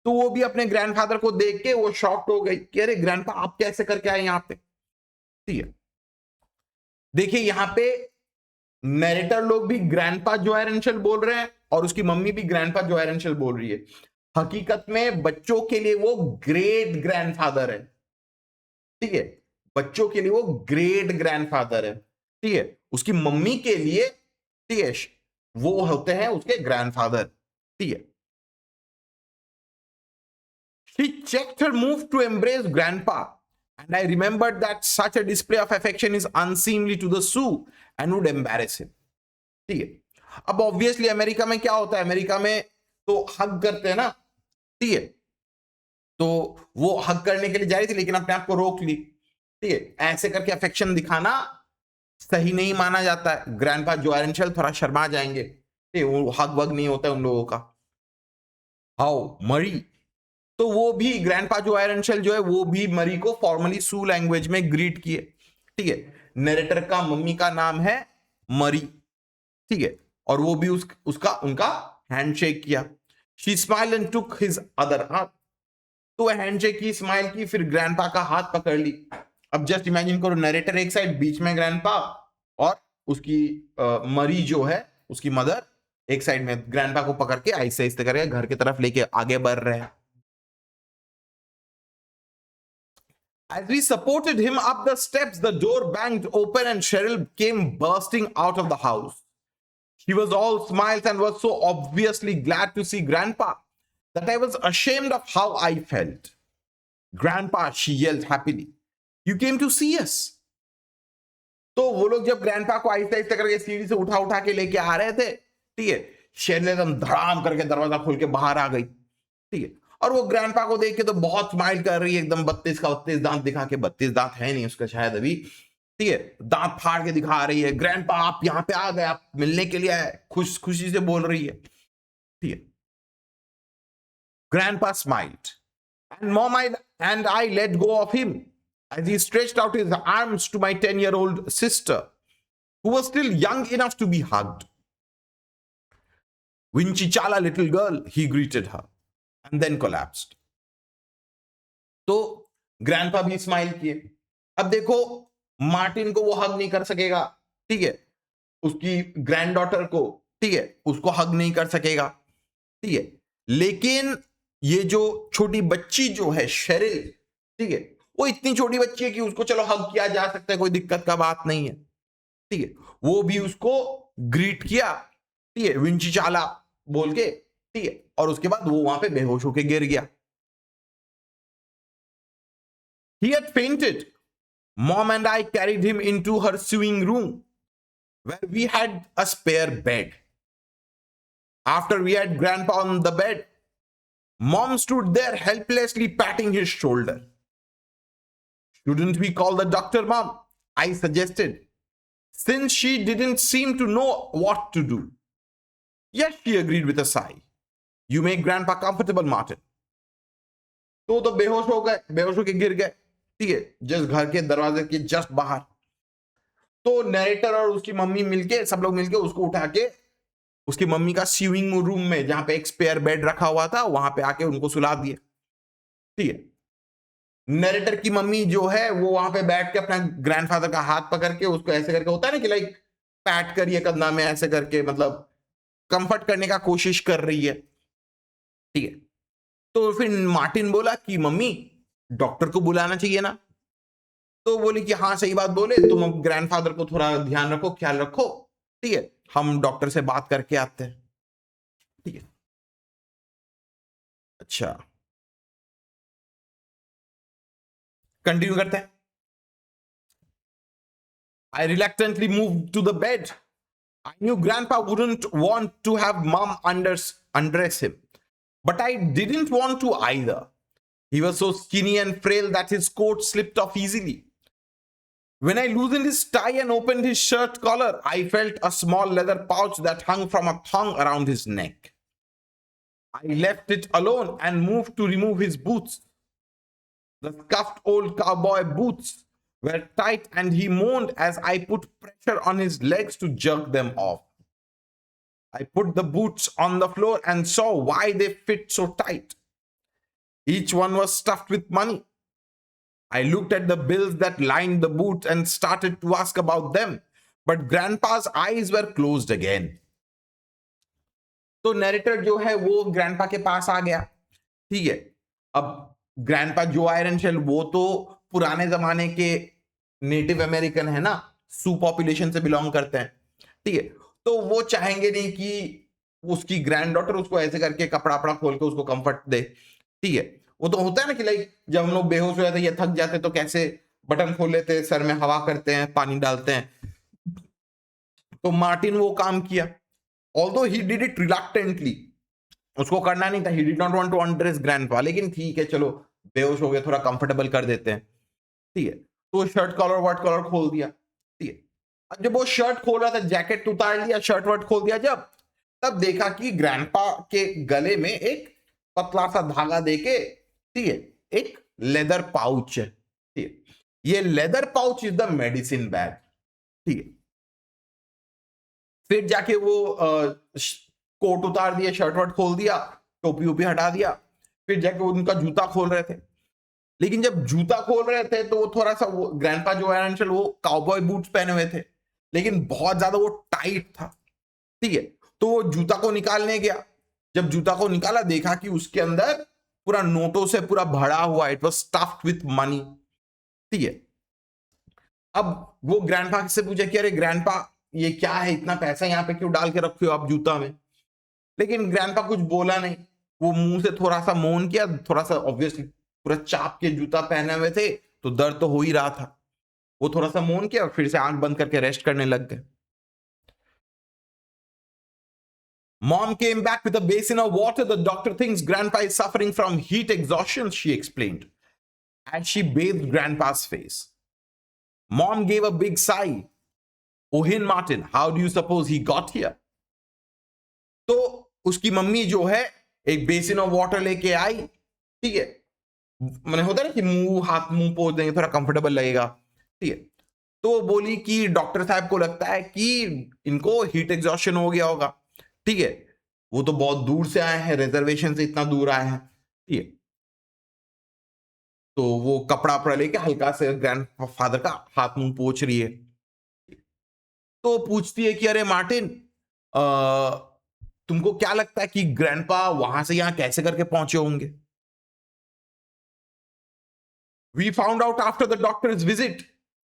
A: तो वो भी अपने ग्रैंडफादर को देख के वो शॉक्ड हो गई कि अरे ग्रैंडपा आप कैसे करके आए यहां पे? ठीक है, देखिए यहां पे नरेटर लोग भी ग्रैंडपा जो एरेंशियल बोल रहे हैं और उसकी मम्मी भी ग्रैंडपा जो एरेंशियल बोल रही है। हकीकत में बच्चों के लिए वो ग्रेट ग्रैंडफादर है। ठीक है, बच्चों के लिए वो ग्रेट ग्रैंडफादर है। ठीक है, उसकी मम्मी के लिए, ठीक है, वो होते हैं उसके ग्रैंडफादर। ठीक है, she checked her move to embrace grandpa, and I remembered that such a display of affection is unseemly to the Sioux and would embarrass him. ठीक है, अब ऑब्वियसली अमेरिका में क्या होता है, अमेरिका में तो हग करते हैं ना। ठीक है, तो वो हग करने के लिए जा रही थी लेकिन अपने आप को रोक ली। ठीक है, ऐसे करके अफेक्शन दिखाना सही नहीं माना जाता है। ग्रैंडपा जो एरेंशियल थोड़ा शर्मा जाएंगे। ठीक है, वो हग वग नहीं होता है उन लोगों का। हाउ मरी, तो वो भी ग्रैंडपा जो एरेंशियल जो है वो भी मरी को फॉर्मली सू लैंग्वेज में ग्रीट किए। ठीक है, नरेटर का मम्मी का नाम है मरी। ठीक है, और वो भी उसका उनका हैंडशेक किया। She smile and took his other हाथ, तो हैंडशेक की, स्माइल की, फिर ग्रैंडपा का हाथ पकड़ ली। अब जस्ट इमेजिन करो, नरेटर एक साइड, बीच में ग्रैंडपा और उसकी मरी जो है उसकी मदर एक साइड में, ग्रैंडपा को पकड़ के ऐसे ऐसे करके घर की तरफ लेके आगे बढ़ रहे हैं। As we supported him up the steps, the door banged open and Cheryl came bursting out of the house. She was all smiles and was so obviously glad to see Grandpa that I was ashamed of how I felt. Grandpa, she yelled happily, you came to see us. तो वो लोग जब grandpa को आहिस्ते आहिस्ते करके सीढ़ी से उठा उठा के लेके आ रहे थे, ठीक है, शेरल एकदम धड़ाम करके दरवाजा खोल के बाहर आ गई। ठीक है, और वो ग्रैंडपा को देख के तो बहुत स्माइल कर रही है, एकदम 32 का 32 दांत दिखा के, 32 दांत है नहीं उसका शायद अभी। ठीक है, दांत फाड़ के दिखा रही है, ग्रैंडपा आप यहाँ पे आ गए, आप मिलने के लिए आए, खुशी से बोल रही है। ठीक है, grandpa smiled and mom and I let go of him as he stretched out his arms to my 10-year-old sister, who was still young enough to be hugged. Winchichala, little girl, he greeted her, and then collapsed. तो grandpa भी smile किए। अब देखो, Martin को वो हग नहीं कर सकेगा। ठीक है, उसकी ग्रैंडडॉटर को, ठीक है, उसको हग नहीं कर सकेगा। ठीक है, लेकिन ये जो छोटी बच्ची जो है शेरिल, ठीक है, वो इतनी छोटी बच्ची है कि उसको चलो हग किया जा सकता है, कोई दिक्कत का बात नहीं है। ठीक है, वो भी उसको ग्रीट किया। ठीक है, विंचीचाला बोल के। ठीक है, और उसके बाद वो वहां पे बेहोश होके गिर गया। He had fainted. Mom and I carried him into her sewing room, where we had a spare bed. After we had Grandpa on the bed, Mom stood there helplessly patting his shoulder. Shouldn't we call the doctor, Mom? I suggested, since she didn't seem to know what to do. Yes, she agreed with a sigh. You make Grandpa comfortable, Martin. तो बेहोश हो गए, बेहोश होके गिर गए। ठीक है, जस्ट घर के दरवाजे के जस्ट बाहर। तो नरेटर और उसकी मम्मी मिलके, सब लोग मिलके उसको उठा के उसकी मम्मी का सीविंग रूम में, जहां पे एक स्पेयर बेड रखा हुआ था, वहां पे आके उनको सुला दिए। ठीक है, नरेटर की मम्मी जो है वो वहां पे बैठ के अपना ग्रैंडफादर का हाथ पकड़ के उसको ऐसे करके, होता है ना कि लाइक पैट करिए कंधा में, ऐसे करके मतलब कंफर्ट करने का कोशिश कर रही है। ठीक है, तो फिर मार्टिन बोला कि मम्मी डॉक्टर को बुलाना चाहिए ना। तो बोली कि हाँ सही बात बोले, तुम ग्रैंडफादर को थोड़ा ध्यान रखो, ख्याल रखो। ठीक है, हम डॉक्टर से बात करके आते हैं। ठीक है, अच्छा कंटिन्यू करते हैं। I reluctantly moved to the bed. I knew Grandpa wouldn't want to have Mom undress him, but I didn't want to either. He was so skinny and frail that his coat slipped off easily. When I loosened his tie and opened his shirt collar, I felt a small leather pouch that hung from a thong around his neck. I left it alone and moved to remove his boots. The scuffed old cowboy boots were tight and he moaned as I put pressure on his legs to jerk them off. I put the boots on the floor and saw why they fit so tight. Each one was stuffed with money. I looked at the bills that lined the boots and started to ask about them, but Grandpa's eyes were closed again. तो narrator जो है वो grandpa के पास आ गया, ठीक है। अब grandpa जो आयरन शेल वो तो पुराने जमाने के नेटिव अमेरिकन है ना, सू पॉपुलेशन से बिलोंग करते हैं, ठीक है। तो वो चाहेंगे नहीं कि उसकी ग्रैंड डॉटर उसको ऐसे करके कपड़ा वपड़ा खोल के उसको कंफर्ट दे, ठीक है। वो तो होता है ना कि लाइक जब हम लोग बेहोश हो जाते हैं या थक जाते हैं तो कैसे बटन खोल लेते हैं, सर में हवा करते हैं, पानी डालते हैं। तो मार्टिन वो काम किया, although he did it reluctantly, उसको करना नहीं था, he did not want to undress grandpa, लेकिन ठीक है चलो बेहोश हो गए, थोड़ा कंफर्टेबल कर देते हैं, ठीक है। तो शर्ट कॉलर वर्ट कॉलर खोल दिया, ठीक है। जब वो शर्ट खोल रहा था, जैकेट उतार लिया, शर्ट वर्ट खोल दिया, जब तब देखा कि ग्रैंडपा के गले में एक पतला सा धागा देके, ठीक है, एक लेदर पाउच है, ठीक है। ये leather pouch is the medicine bag, ठीक है। फिर जाके वो कोट उतार दिया, शर्ट वर्ट खोल दिया, टोपी वोपी हटा दिया, फिर जाके वो उनका जूता खोल रहे थे। लेकिन जब जूता खोल रहे थे तो वो थोड़ा सा, वो ग्रैंडपा जो है आंचल वो काउबॉय बूट्स पहने हुए थे, लेकिन बहुत ज्यादा वो टाइट था, ठीक है। तो वो जूता को निकालने गया, जब जूता को निकाला देखा कि उसके अंदर पूरा नोटों से पूरा भरा हुआ, it was stuffed with money, ठीक है। अब वो ग्रैंडपा से पूछा कि अरे ग्रैंडपा ये क्या है, इतना पैसा यहाँ पे क्यों डाल के रखे हो आप जूता में। लेकिन ग्रैंडपा कुछ बोला नहीं, वो मुंह से थोड़ा सा मौन किया, थोड़ा सा ऑब्वियसली पूरा चाप के जूता पहने हुए थे तो दर्द तो हो ही रहा था, वो थोड़ा सा मौन किया और फिर से आंख बंद करके रेस्ट करने लग गए। Mom came back with a basin of water. The doctor thinks Grandpa is suffering from heat exhaustion, she explained, as she bathed Grandpa's face. Mom gave a big sigh. Ohin Martin, how do you suppose he got here? तो उसकी mummy जो है एक basin of water लेके आई, ठीक है। मैंने होता है ना कि मुंह हाथ मुंह पोंछ देंगे, थोड़ा कंफर्टेबल लगेगा, ठीक है। तो वो बोली कि डॉक्टर साहब को लगता है कि इनको हीट एग्जॉस्शन हो गया होगा, ठीक है। वो तो बहुत दूर से आए हैं, रिजर्वेशन से इतना दूर आए हैं, ठीक है। तो वो कपड़ा वपड़ा लेके हल्का से ग्रैंड फादर का हाथ मुंह पोंछ रही है। तो पूछती है कि अरे मार्टिन, तुमको क्या लगता है कि ग्रैंडपा वहां से यहां कैसे करके पहुंचे होंगे? We found out after the doctor's visit.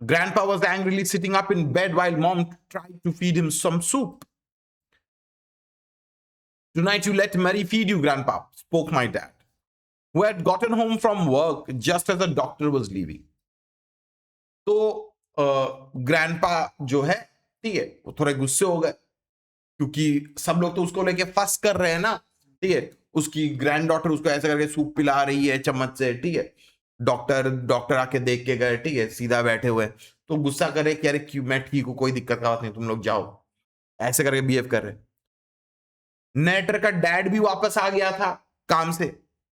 A: Grandpa was angrily sitting up in bed while Mom tried to feed him some soup. Tonight you let Mary feed you, Grandpa, spoke my dad, who had gotten home from work just as the doctor was leaving. तो grandpa जो है, ठीक है, वो थोड़े गुस्से हो गए क्योंकि सब लोग तो उसको लेके फस कर रहे हैं ना, ठीक है। उसकी ग्रैंड डॉटर उसको ऐसे करके सूप पिला रही है चम्मच से, ठीक है। डॉक्टर आके देख के गए, ठीक है, सीधा बैठे हुए, तो गुस्सा करे कि अरे क्यों, मैं ठीक हूं, कोई दिक्कत का बात नहीं, तुम लोग जाओ, ऐसे करके बिहेव कर रहे। नेटर का डैड भी वापस आ गया था काम से,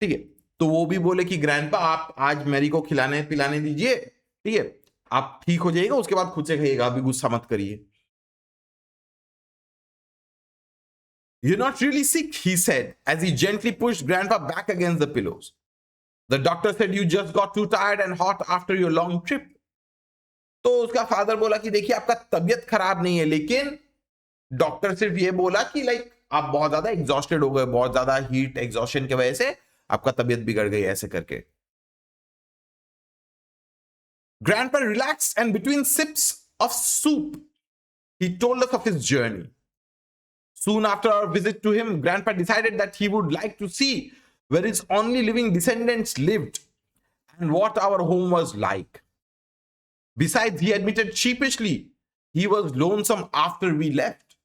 A: ठीक है। तो वो भी बोले कि ग्रैंडपा आप आज मैरी को खिलाने पिलाने दीजिए, ठीक है, आप ठीक हो जाइएगा, उसके बाद खुद से खाइएगा, अभी गुस्सा मत करिए। You're not really sick, he said, as he gently pushed Grandpa back against the pillows. The doctor said you just got too tired and hot after your long trip. तो उसका फादर बोला कि देखिए आपका तबीयत खराब नहीं है, लेकिन डॉक्टर सिर्फ ये बोला कि लाइक आप बहुत ज्यादा एग्जॉस्टेड हो गए, बहुत ज्यादा हीट एग्जॉस्शन की वजह से आपका तबीयत बिगड़ गई, ऐसे करके। Grandpa relaxed and between sips of soup, he told us of his journey. Soon after our visit to him, Grandpa decided that he would like to see where his only living descendants lived and what our home was like. Besides, he admitted sheepishly he was lonesome after we left.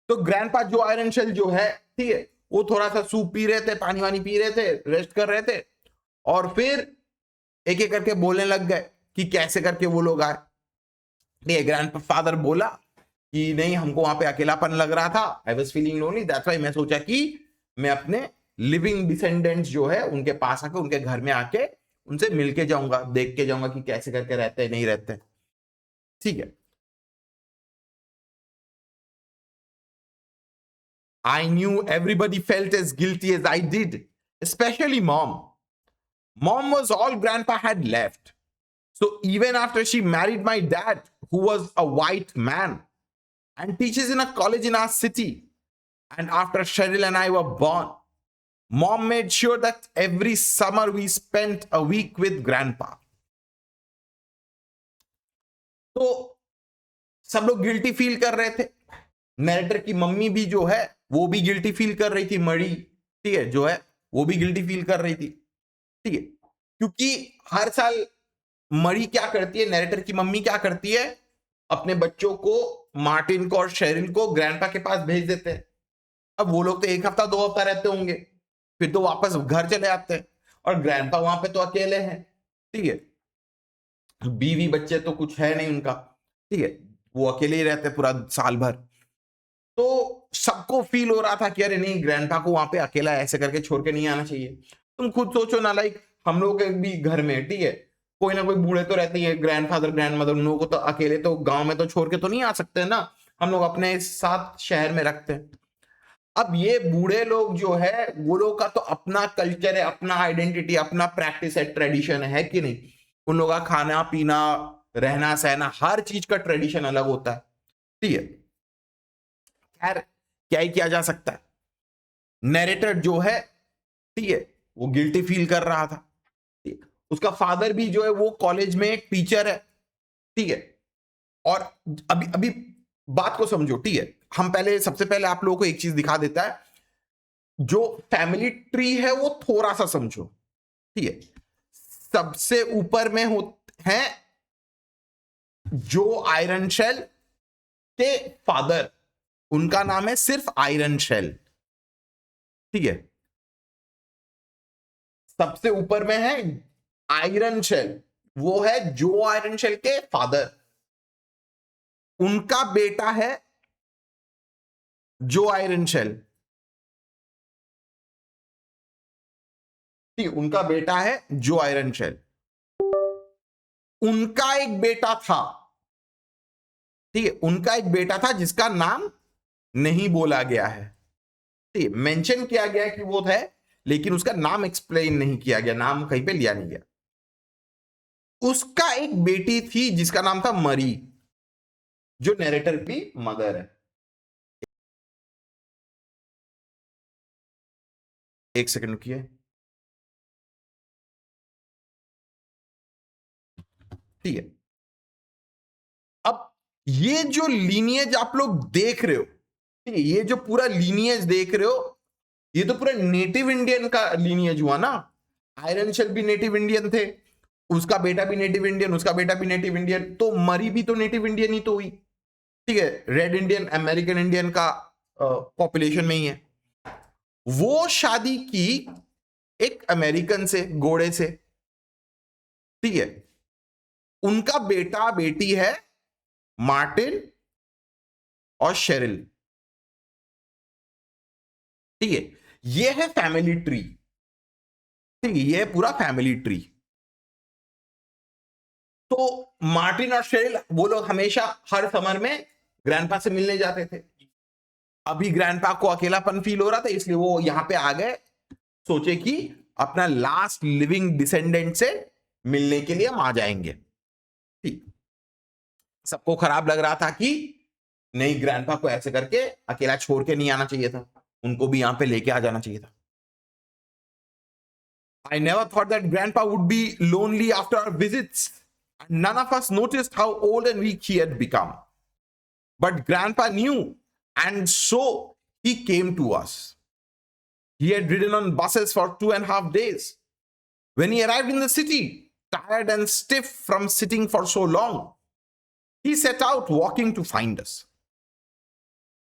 A: तो grandpa जो Iron shell जो है, ठीक है, वो थोड़ा सा soup P रहे थे, पानी वानी पी रहे थे, रेस्ट कर रहे थे, और फिर एक एक करके बोलने लग गए कि कैसे करके वो लोग आए। ठीक है, ग्रैंड फादर बोला कि नहीं, हमको वहां पे अकेलापन लग रहा था, I was feeling lonely, that's why मैं सोचा कि मैं अपने लिविंग डिसेंडेंट्स जो है उनके पास आके, उनके घर में आके उनसे मिलके जाऊंगा, देख के जाऊंगा कि कैसे करके रहते हैं, नहीं रहते। ठीक है, I knew everybody felt as guilty as I did, especially mom. Mom was all grandpa had left. So even after she married my dad, who was a white man and teaches in a college in our city, and after Cheryl and I were born, mom made sure that every summer we spent a week with grandpa. तो सब लोग guilty feel कर रहे थे. Narrator की mummy भी जो है वो भी गिल्टी फील कर रही थी, मड़ी, ठीक है, जो है वो भी गिल्टी फील कर रही थी, ठीक है, क्योंकि हर साल मड़ी क्या करती है, नरेटर की मम्मी क्या करती है, अपने बच्चों को, मार्टिन को और शेरिल को ग्रैंडपा के पास भेज देते हैं. अब वो लोग तो एक हफ्ता 2 हफ्ता रहते होंगे, फिर तो वापस घर चले आते हैं और ग्रैंडपा वहां पे तो अकेले हैं, ठीक है, बीवी बच्चे तो कुछ है नहीं उनका, ठीक है, वो अकेले ही रहते पूरा साल भर. तो सबको फील हो रहा था कि अरे नहीं, ग्रैंडपा को वहां पे अकेला ऐसे करके छोड़ के नहीं आना चाहिए. तुम खुद सोचो ना, लाइक हम लोग के भी घर में, ठीक है, कोई ना कोई बूढ़े तो रहते हैं, ग्रैंडफादर ग्रैंडमदर, उन लोगों को तो अकेले तो गांव में तो छोड़ के तो नहीं आ सकते ना, हम लोग अपने साथ शहर में रखते हैं. अब ये बूढ़े लोग जो है, वो लोग का तो अपना कल्चर है, अपना आइडेंटिटी, अपना प्रैक्टिस है, ट्रेडिशन है कि नहीं. उन लोगों का खाना पीना, रहना सहना, हर चीज का ट्रेडिशन अलग होता है, ठीक है. खैर, क्या ही किया जा सकता है. नरेटर जो है, ठीक है, वो गिल्टी फील कर रहा था. उसका फादर भी जो है वो कॉलेज में एक टीचर है, ठीक है. और अभी अभी बात को समझो, ठीक है. हम पहले, सबसे पहले आप लोगों को एक चीज दिखा देता है. जो फैमिली ट्री है वो थोड़ा सा समझो, ठीक है. सबसे ऊपर में है जो आयरन शेल के फादर, उनका नाम है सिर्फ आयरन शेल, ठीक है. सबसे ऊपर में है आयरन शेल, वो है जो आयरन शेल के फादर. उनका बेटा है जो आयरन शेल, ठीक, उनका बेटा है जो आयरन शेल. उनका एक बेटा था, ठीक है, उनका एक बेटा था जिसका नाम नहीं बोला गया है, ठीक है, मेंशन किया गया कि वो है, लेकिन उसका नाम एक्सप्लेन नहीं किया गया, नाम कहीं पे लिया नहीं गया. उसका एक बेटी थी जिसका नाम था मरी, जो नरेटर की मदर है. एक सेकंड रुकिए, ठीक है. अब ये जो लीनियज आप लोग देख रहे हो, ठीक है, ये जो पूरा लीनियज देख रहे हो, ये तो पूरा नेटिव इंडियन का लीनियज हुआ ना. आयरन शेल भी नेटिव इंडियन थे, उसका बेटा भी नेटिव इंडियन, उसका बेटा भी नेटिव इंडियन, तो मरी भी तो नेटिव इंडियन ही तो हुई, ठीक है. रेड इंडियन, अमेरिकन इंडियन का पॉपुलेशन में ही है. वो शादी की एक अमेरिकन से, घोड़े से, ठीक है. उनका बेटा बेटी है मार्टिन और शेरिल, ठीक है. ये है फैमिली ट्री, ठीक है, ये है पूरा फैमिली ट्री. तो मार्टिन और शेरिल, वो लोग हमेशा हर समर में ग्रैंडपा से मिलने जाते थे. अभी ग्रैंडपा को अकेलापन फील हो रहा था, इसलिए वो यहां पे आ गए, सोचे कि अपना लास्ट लिविंग डिसेंडेंट से मिलने के लिए हम आ जाएंगे. ठीक, सबको खराब लग रहा था कि नहीं, ग्रैंडपा को ऐसे करके अकेला छोड़ के नहीं आना चाहिए था, उनको भी यहां पे लेके आ जाना चाहिए था. I never thought that grandpa would be lonely after our visits. None of us noticed how old and weak he had become. But grandpa knew, and so he came to us. He had ridden on buses for 2.5 days. When he arrived in the city, tired and stiff from sitting for so long, he set out walking to find us.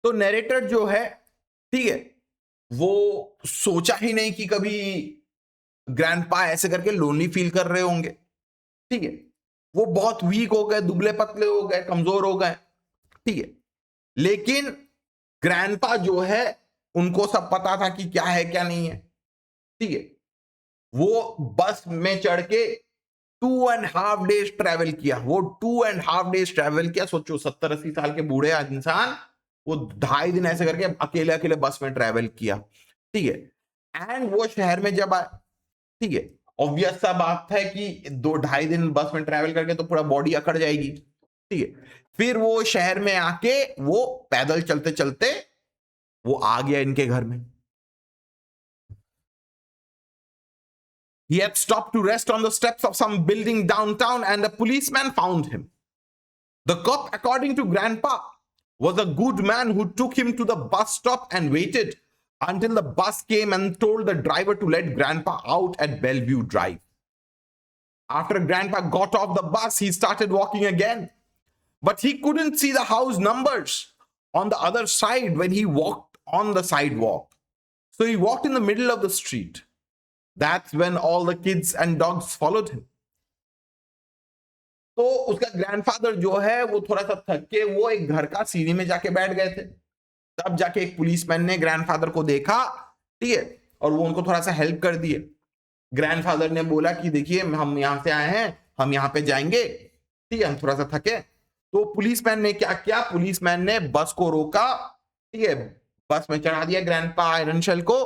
A: तो narrator जो है, ठीक है, वो सोचा ही नहीं कि कभी ग्रैंडपा ऐसे करके लोनली फील कर रहे होंगे, ठीक है. वो बहुत वीक हो गए, दुबले पतले हो गए, कमजोर हो गए, ठीक है. लेकिन ग्रैंडपा जो है, उनको सब पता था कि क्या है क्या नहीं है, ठीक है. वो बस में चढ़ के 2.5 डेज ट्रेवल किया. वो 2.5 डेज ट्रेवल किया. सोचो, 70-80 साल के बूढ़े इंसान वो 2.5 दिन ऐसे करके अकेले अकेले बस में ट्रेवल किया, ठीक है। एंड वो शहर में जब आए, ठीक है, ऑब्वियस सा बात है कि 2-2.5 दिन बस में ट्रेवल करके तो पूरा बॉडी अकड़ जाएगी, ठीक है। फिर वो शहर में आके वो पैदल चलते चलते वो आ गया इनके घर में। He had stopped to rest on the steps of some building downtown and a policeman found him. The cop, according to Grandpa, was a good man who took him to the bus stop and waited until the bus came and told the driver to let Grandpa out at Bellevue Drive. After Grandpa got off the bus, he started walking again. But he couldn't see the house numbers on the other side when he walked on the sidewalk. So he walked in the middle of the street. That's when all the kids and dogs followed him. तो उसका grandfather जो है वो थोड़ा सा थक के वो एक घर का सीढ़ी में जाके बैठ गए थे। तब जाके एक पुलिसमैन ने ग्रैंडफादर को देखा, ठीक है, और वो उनको थोड़ा सा हेल्प कर दिए। ग्रैंडफादर ने बोला कि देखिए हम यहां से आए हैं, हम यहां पे जाएंगे, ठीक है, हम थोड़ा सा थके। तो पुलिसमैन ने क्या किया, पुलिसमैन ने बस को रोका, ठीक है, बस में चढ़ा दिया ग्रैंडपा आयरन शेल को,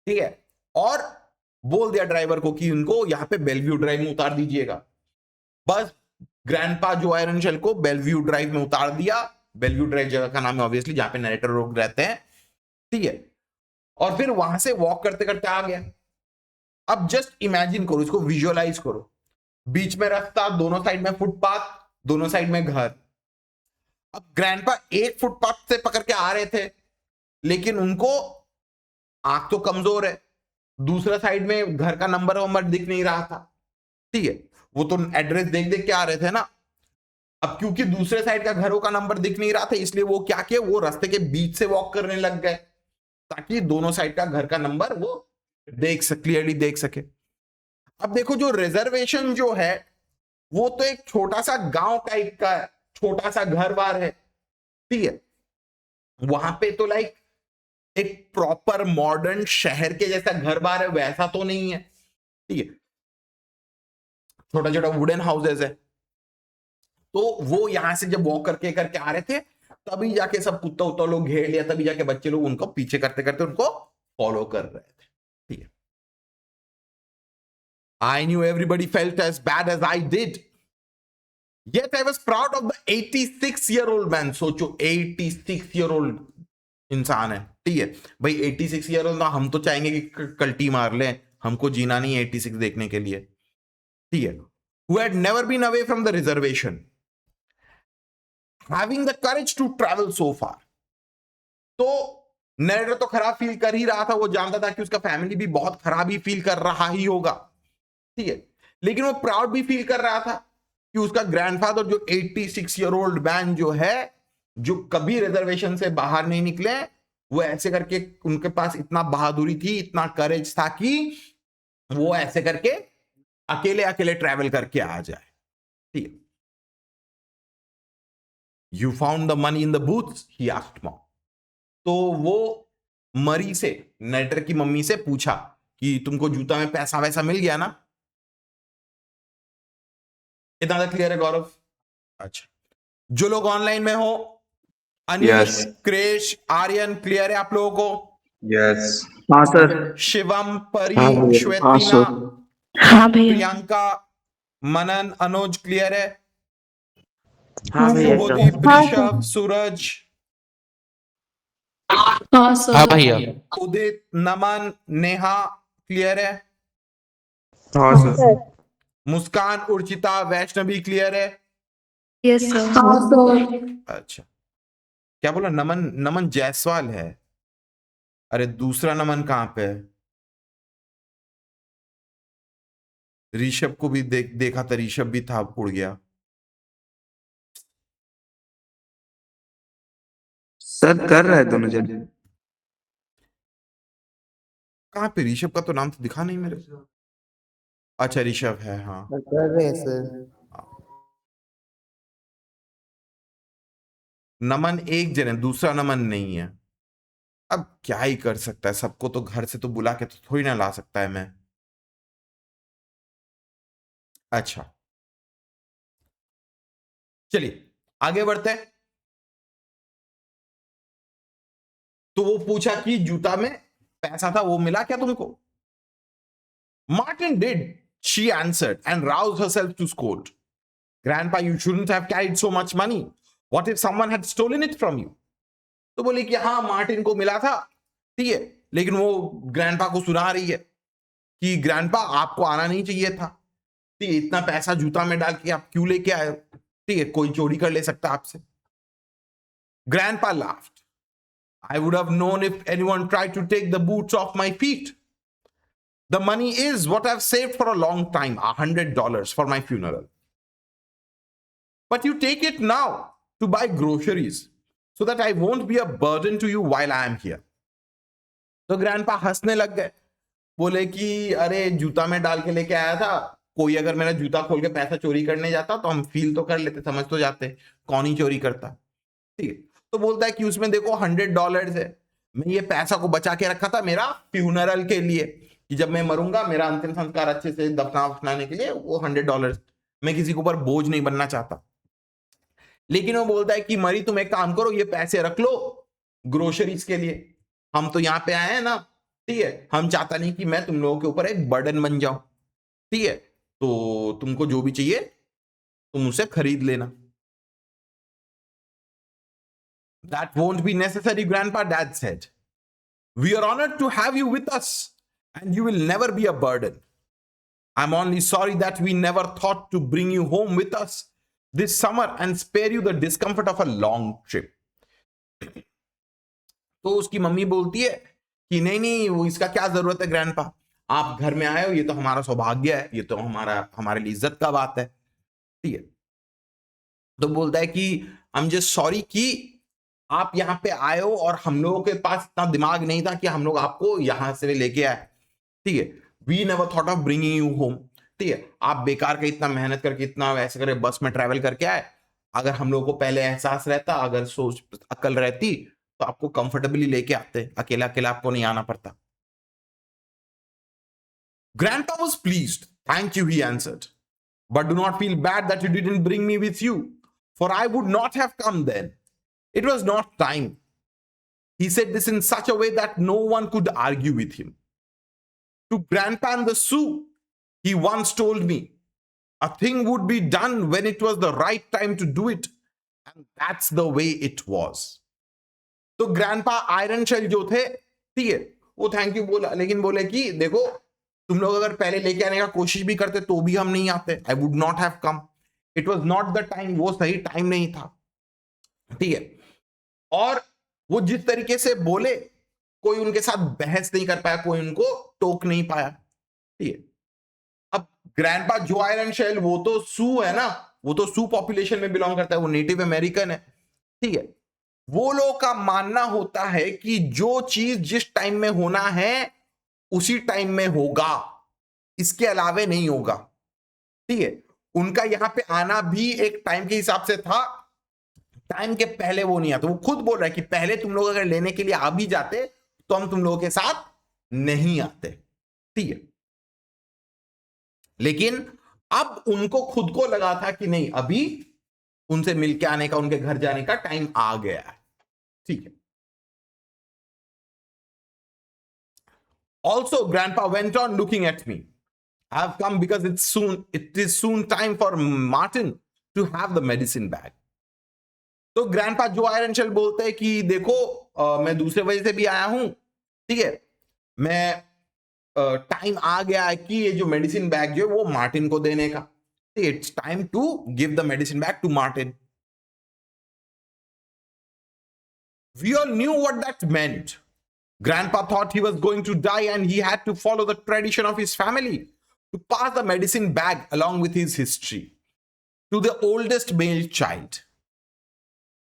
A: ठीक है, और बोल दिया ड्राइवर को कि उनको यहाँ पे बेलव्यू ड्राइव में उतार दीजिएगा। बस ग्रैंडपा जो आयरन शेल को बेलव्यू ड्राइव में उतार दिया। बेलव्यू ड्राइव जगह का नाम है ऑब्वियसली, जहां पे नरेटर लोग रहते हैं, ठीक है, और फिर वहां से वॉक करते करते आ गया। अब जस्ट इमेजिन करो, इसको विजुअलाइज करो, बीच में रास्ता, दोनों साइड में फुटपाथ, दोनों साइड में घर। अब ग्रैंडपा एक फुटपाथ से पकड़ के आ रहे थे, लेकिन उनको आंख तो कमजोर है, दूसरा साइड में घर का नंबर वंबर दिख नहीं रहा था, ठीक है, वो तो एड्रेस देख देख के आ रहे थे ना। अब क्योंकि दूसरे साइड का घरों का नंबर दिख नहीं रहा था, इसलिए वो क्या किए, वो रास्ते के बीच से वॉक करने लग गए ताकि दोनों साइड का घर का नंबर वो क्लियरली देख सके। अब देखो, जो रिजर्वेशन जो है वो तो एक छोटा सा गांव टाइप का है, छोटा सा घर बार है, ठीक है, वहां पे तो लाइक एक प्रॉपर मॉडर्न शहर के जैसा घर बार है वैसा तो नहीं है, ठीक है, छोटा छोटा वुडन हाउसेस है। तो वो यहां से जब वॉक करके करके आ रहे थे, तभी जाके सब कुत्ता उत्ता लोग घेर लिया, तभी जाके बच्चे लोग उनको पीछे करते करते उनको फॉलो कर रहे थे, ठीक है। I knew everybody felt as bad as I did. Yet I was proud of the 86-year-old man. सोचो 86-year-old इंसान है, ठीक है भाई, 86-year-old ना, हम तो चाहेंगे कि कल्टी मार ले, हमको जीना नहीं है 86 देखने के लिए, ठीक है। Who had never been away from the reservation, having the courage to travel so far. तो नरेटर तो खराब फील कर ही रहा था, वो जानता था कि उसका फैमिली भी बहुत खराब ही फील कर रहा ही होगा, ठीक है, लेकिन वो प्राउड भी फील कर रहा था कि उसका ग्रैंडफादर जो 86-year-old मैन जो है, जो कभी रिजर्वेशन से बाहर नहीं निकले, वो ऐसे करके, उनके पास इतना बहादुरी थी, इतना करेज था कि वो ऐसे करके अकेले अकेले ट्रैवल करके आ जाए, ठीक है। You found the money in the booth, he asked mom. तो वो मरी से, नरेटर की मम्मी से पूछा कि तुमको जूता में पैसा वैसा मिल गया ना। कितना क्लियर है गौरव? अच्छा, जो लोग ऑनलाइन में हो, अनिश, क्रेश, आर्यन, क्लियर है आप लोगों को?
D: यस।
C: हाँ सर।
A: शिवम,
C: हाँ
A: परी,
C: भैया।
A: श्वेतिना,
B: हाँ भैया।
A: प्रियंका, मनन, अनुज, क्लियर है?
C: हाँ भैया
A: शुभदीप,
B: हाँ
A: ऋषभ, सूरज,
B: हाँ सर।
E: हाँ भैया।
A: उदित, नमन, नेहा, क्लियर है?
C: हाँ सर।
A: मुस्कान, उर्चिता, वैष्णवी, क्लियर है?
B: Yes sir. हाँ सर।
A: अच्छा, क्या बोला? नमन, नमन जायसवाल है? अरे दूसरा नमन कहां पे है? ऋषभ को भी देखा था, ऋषभ भी था, उड़ गया।
D: सर कर रहा है दोनों जन।
A: कहां पे? ऋषभ का तो नाम तो दिखा नहीं मेरे। अच्छा, ऋषभ है, हाँ।
C: कर रहे हैं सर।
A: नमन एक जन है, दूसरा नमन नहीं है। अब क्या ही कर सकता है, सबको तो घर से तो बुला के तो थोड़ी ना ला सकता है मैं। अच्छा, चलिए आगे बढ़ते हैं। तो वो पूछा कि जूता में पैसा था, वो मिला क्या तुमको? Martin did, she answered and roused herself to scold. Grandpa, you shouldn't have carried so much money. What if someone had stolen it from you? तो बोले कि हाँ मार्टिन को मिला था, ठीक है, लेकिन वो ग्रैंडपा को सुना रही है कि ग्रैंडपा आपको आना नहीं चाहिए था, ठीक है, इतना पैसा जूता में डाल के आप क्यों लेके आए हो, ठीक है, कोई चोरी कर ले सकता आपसे। Grandpa laughed. I would have known if anyone tried to take the boots off my feet. The money is what I've saved for a long time, $100 for my funeral. But you take it now to buy groceries so that I won't be a burden to you while I am here. तो grandpa हंसने लग गए, बोले कि अरे जूता में डाल के लेके आया था, कोई अगर मेरा जूता खोल के पैसा चोरी करने जाता तो हम फील तो कर लेते, समझ तो जाते कौन ही चोरी करता, ठीक है। तो बोलता है कि उसमें देखो $100 है, मैं ये पैसा को बचा के रखा था मेरा फ्यूनरल के लिए, कि जब मैं मरूंगा मेरा अंतिम संस्कार अच्छे से दफनाने के लिए वो $100, मैं किसी के ऊपर बोझ नहीं बनना चाहता। लेकिन वो बोलता है कि मरी तुम एक काम करो, ये पैसे रख लो ग्रोसरीज के लिए, हम तो यहाँ पे आए हैं ना, ठीक है, हम चाहता नहीं कि मैं तुम लोगों के ऊपर एक बर्डन बन जाऊं, ठीक है, तो तुमको जो भी चाहिए तुम उसे खरीद लेना। That won't be necessary, Grandpa, Dad said. We are honored to have you with us, and you will never be a burden. I'm only sorry that we never thought to bring you home with us this summer and spare you the discomfort of a long trip. तो उसकी mummy बोलती है कि नहीं नहीं, वो इसका क्या जरूरत है ग्रैंडपा, आप घर में आए हो, ये तो हमारा सौभाग्य है, ये तो हमारे लिए इज्जत का बात है, ठीक है। तो बोलता है कि I'm just sorry कि आप यहाँ पे आए हो और हम लोगों के पास इतना दिमाग नहीं था कि हम लोग आपको यहां से लेके आए, ठीक है, we never thought of bringing you home, ठीक है, आप बेकार का इतना मेहनत करके इतना वैसे करे बस में ट्रैवल करके आए, अगर हम लोगों को पहले एहसास रहता, अगर सोच अकल रहती तो आपको कंफर्टेबली लेके आते, अकेला अकेला आपको नहीं आना पड़ता। Grandpa was pleased. Thank you, he answered. But do not feel bad that you didn't bring me with you, for I would not have come then. It was not time. He said this in such a way that no one could argue with him. To Grandpa and the Sioux, he once told me, a thing would be done when it was the right time to do it. And that's the way it was. तो grandpa iron shell जो थे, ठीक है, वो thank you बोला, लेकिन बोले कि देखो तुम लोग अगर पहले लेके आने का कोशिश भी करते तो भी हम नहीं आते, I would not have come, it was not the time, वो सही टाइम नहीं था, ठीक है। और वो जिस तरीके से बोले कोई उनके साथ बहस नहीं कर पाया, कोई उनको टोक नहीं पाया, ठीक है। अब ग्रैंडपा जो आयरन शेल, वो तो सू है ना, वो तो सू पॉपुलेशन में बिलोंग करता है, वो नेटिव अमेरिकन है, ठीक है। वो लोग का मानना होता है कि जो चीज जिस टाइम में होना है उसी टाइम में होगा, इसके अलावे नहीं होगा, ठीक है। उनका यहां पे आना भी एक टाइम के हिसाब से था, टाइम के पहले वो नहीं आता। वो खुद बोल रहा है कि पहले तुम लोग अगर लेने के लिए आ भी जाते तो हम तुम लोगों के साथ नहीं आते, ठीक है। लेकिन अब उनको खुद को लगा था कि नहीं, अभी उनसे मिलके आने का, उनके घर जाने का टाइम आ गया है, ठीक है। Also, Grandpa went on looking at me. I have come because it is soon time for Martin to have the medicine bag. तो ग्रैंडपा जो आयरन शेल बोलते हैं कि देखो मैं दूसरे वजह से भी आया हूं, ठीक है, मैं टाइम आ गया है कि ये जो मेडिसिन बैग जो है वो मार्टिन को देने का, it's time to give the medicine bag to Martin. We all knew what that meant. Grandpa thought he was going to die and he had to follow the tradition of his family to pass the medicine bag along with his history to the oldest male child.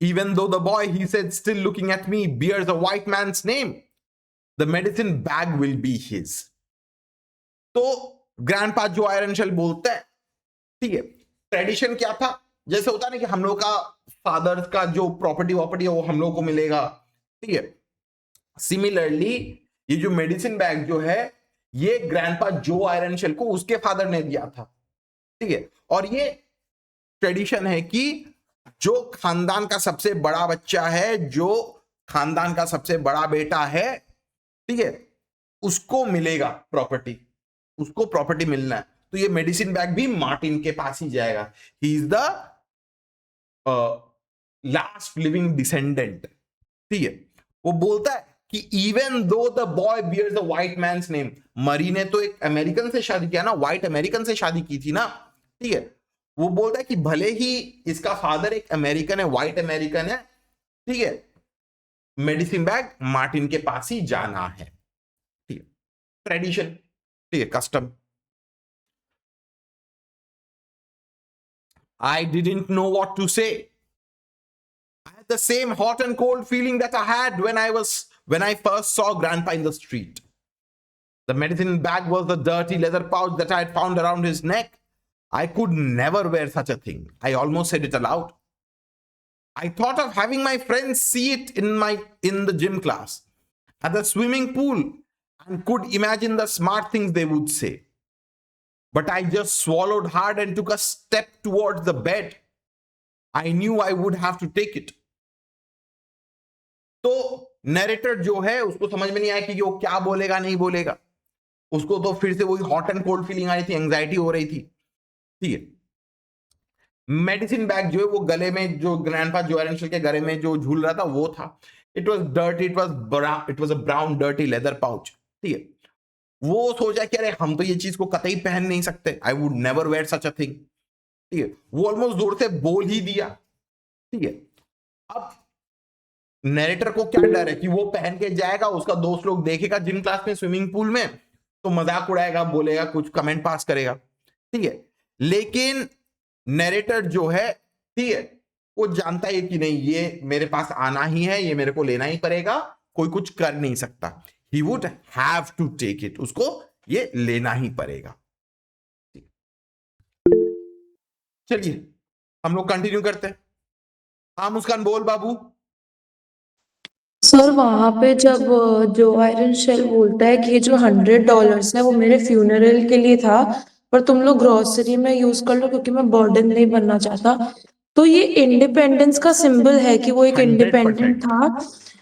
A: Even though the boy, he said, still looking at me, bears a white man's name, the medicine bag will be his. तो grandpa जो Iron shell बोलते हैं, ठीक है, tradition क्या था, जैसे होता है ना कि हम लोग का फादर का जो प्रॉपर्टी है वो हम लोग को मिलेगा, ठीक है। सिमिलरली ये जो मेडिसिन बैग जो है ये ग्रैंडपा जो आयरन शेल को उसके फादर ने दिया था, ठीक है। और ये ट्रेडिशन है कि जो खानदान का सबसे बड़ा बच्चा है, जो खानदान का सबसे बड़ा बेटा है, ठीक है, उसको मिलेगा प्रॉपर्टी, उसको प्रॉपर्टी मिलना है, तो ये मेडिसिन बैग भी मार्टिन के पास ही जाएगा। He is the last living descendant, ठीक है। वो बोलता है कि even though the boy bears the white man's name, मरी ने तो एक अमेरिकन से शादी किया ना, व्हाइट अमेरिकन से शादी की थी ना, ठीक है। वो बोलता है कि भले ही इसका फादर एक अमेरिकन है, व्हाइट अमेरिकन है, ठीक है, मेडिसिन बैग मार्टिन के पास ही जाना है, ठीक है, ट्रेडिशन, ठीक है, custom. I didn't know what to say. I had the same hot and cold feeling that I had when I first saw Grandpa in the street. The medicine bag was the dirty leather pouch that I had found around his neck. I could never wear such a thing. I almost said it aloud. I thought of having my friends see it in the gym class, at the swimming pool, and could imagine the smart things they would say. But I just swallowed hard and took a step towards the bed. I knew I would have to take it. तो narrator जो है उसको समझ में नहीं आया कि वो क्या बोलेगा नहीं बोलेगा, उसको तो फिर से वही हॉट एंड कोल्ड फीलिंग आ रही थी, एंजाइटी हो रही थी, ठीक है। मेडिसिन बैग जो है वो गले में, जो ग्रैंडपा जोरेंशियल के गले में जो झूल रहा था वो था, it was dirty, it was a brown dirty leather pouch, ठीक है। वो सोचा कि अरे हम तो ये चीज को कतई पहन नहीं सकते, I would never where such a thing, ठीक है। वो ऑलमोस्ट जोर से बोल ही दिया, ठीक है। अब नरेटर को क्या डर है कि वो पहन के जाएगा, उसका दोस्त लोग देखेगा जिम क्लास में, स्विमिंग पूल में, तो मजाक उड़ाएगा, बोलेगा, कुछ कमेंट पास करेगा, ठीक है। लेकिन नरेटर जो है, ठीक है, वो जानता है कि नहीं, ये मेरे पास आना ही है, ये मेरे को लेना ही पड़ेगा, कोई कुछ कर नहीं सकता। He would have to take it, उसको ये लेना ही पड़ेगा। चलिए हम लोग कंटिन्यू करते हैं। हाँ मुस्कान बोल बाबू।
B: सर वहां पे जब जो आयरन शेल बोलता है कि ये जो $100 है वो मेरे फ्यूनरल के लिए था, पर तुम लोग ग्रोसरी में यूज कर लो क्योंकि मैं बर्डन नहीं बनना चाहता, तो ये इंडिपेंडेंस का सिंबल है कि वो एक
A: 100%
B: इंडिपेंडेंट था।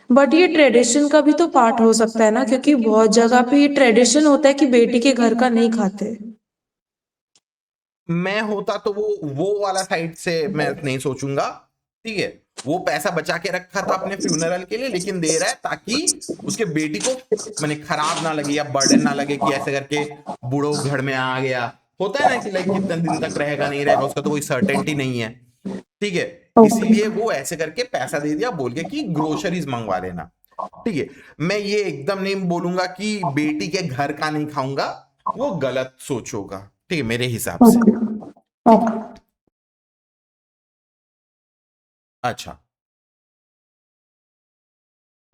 B: बट ये ट्रेडिशन का भी तो पार्ट हो सकता है ना, क्योंकि बहुत जगह पे ये ट्रेडिशन होता है कि बेटी के घर का नहीं खाते।
A: मैं होता तो वो वाला साइड से मैं नहीं सोचूंगा, ठीक है। वो पैसा बचा के रखा था अपने फ्यूनरल के लिए, लेकिन दे रहा है ताकि उसके बेटी को मैंने खराब ना लगे या बर्डन ना लगे कि ऐसे करके बूढ़ो घर में आ गया, होता है ना कि लाइक कितने दिन तक रहेगा नहीं रहेगा, उसका तो कोई सर्टेनिटी नहीं है, ठीक है। इसीलिए वो ऐसे करके पैसा दे दिया, बोल के कि ग्रोसरीज मंगवा लेना, ठीक है। मैं ये एकदम नहीं बोलूंगा कि बेटी के घर का नहीं खाऊंगा, वो गलत सोच होगा, ठीक है, मेरे हिसाब से। अच्छा,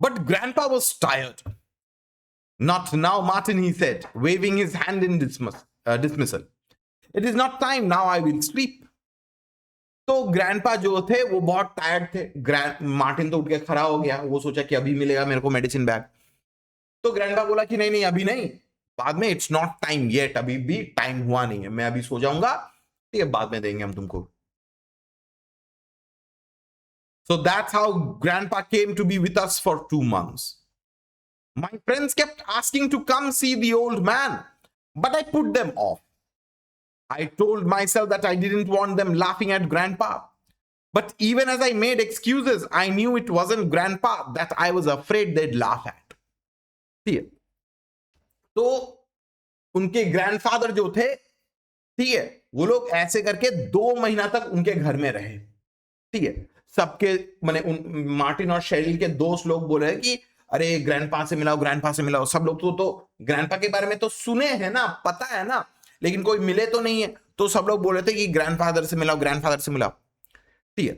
A: but grandpa was tired. Not now, Martin, he said, waving his hand in dismissal. It is not time now, I will sleep. तो ग्रैंडपा जो थे वो बहुत टायर्ड थे। मार्टिन तो उठ के खड़ा हो गया, वो सोचा कि अभी मिलेगा मेरे को मेडिसिन बैग। तो ग्रैंडपा बोला कि नहीं नहीं अभी नहीं, बाद में, इट्स नॉट टाइम येट, अभी भी टाइम हुआ नहीं है, मैं अभी सो जाऊंगा, ठीक है, बाद में देंगे हम तुमको। So that's how grandpa came to be with us for 2 months. My friends kept asking to come see the old man, but I put them off. I told myself that I didn't want them laughing at grandpa. But even as I made excuses, I knew it wasn't grandpa that I was afraid they'd laugh at. ठीक है, तो उनके grandfather जो थे, ठीक है, वो लोग ऐसे करके 2 महीना तक उनके घर में रहे, ठीक है। सबके माने मार्टिन और शेरिल के दोस्त लोग बोल रहे हैं कि अरे ग्रैंडपा से मिलाओ, ग्रैंडपा से मिलाओ। सब लोग तो ग्रैंडपा के बारे में तो सुने हैं ना, पता है ना, लेकिन कोई मिले तो नहीं है, तो सब लोग बोल रहे थे कि ग्रैंडफादर से मिलाओ, ग्रैंडफादर से मिलाओ, ठीक है।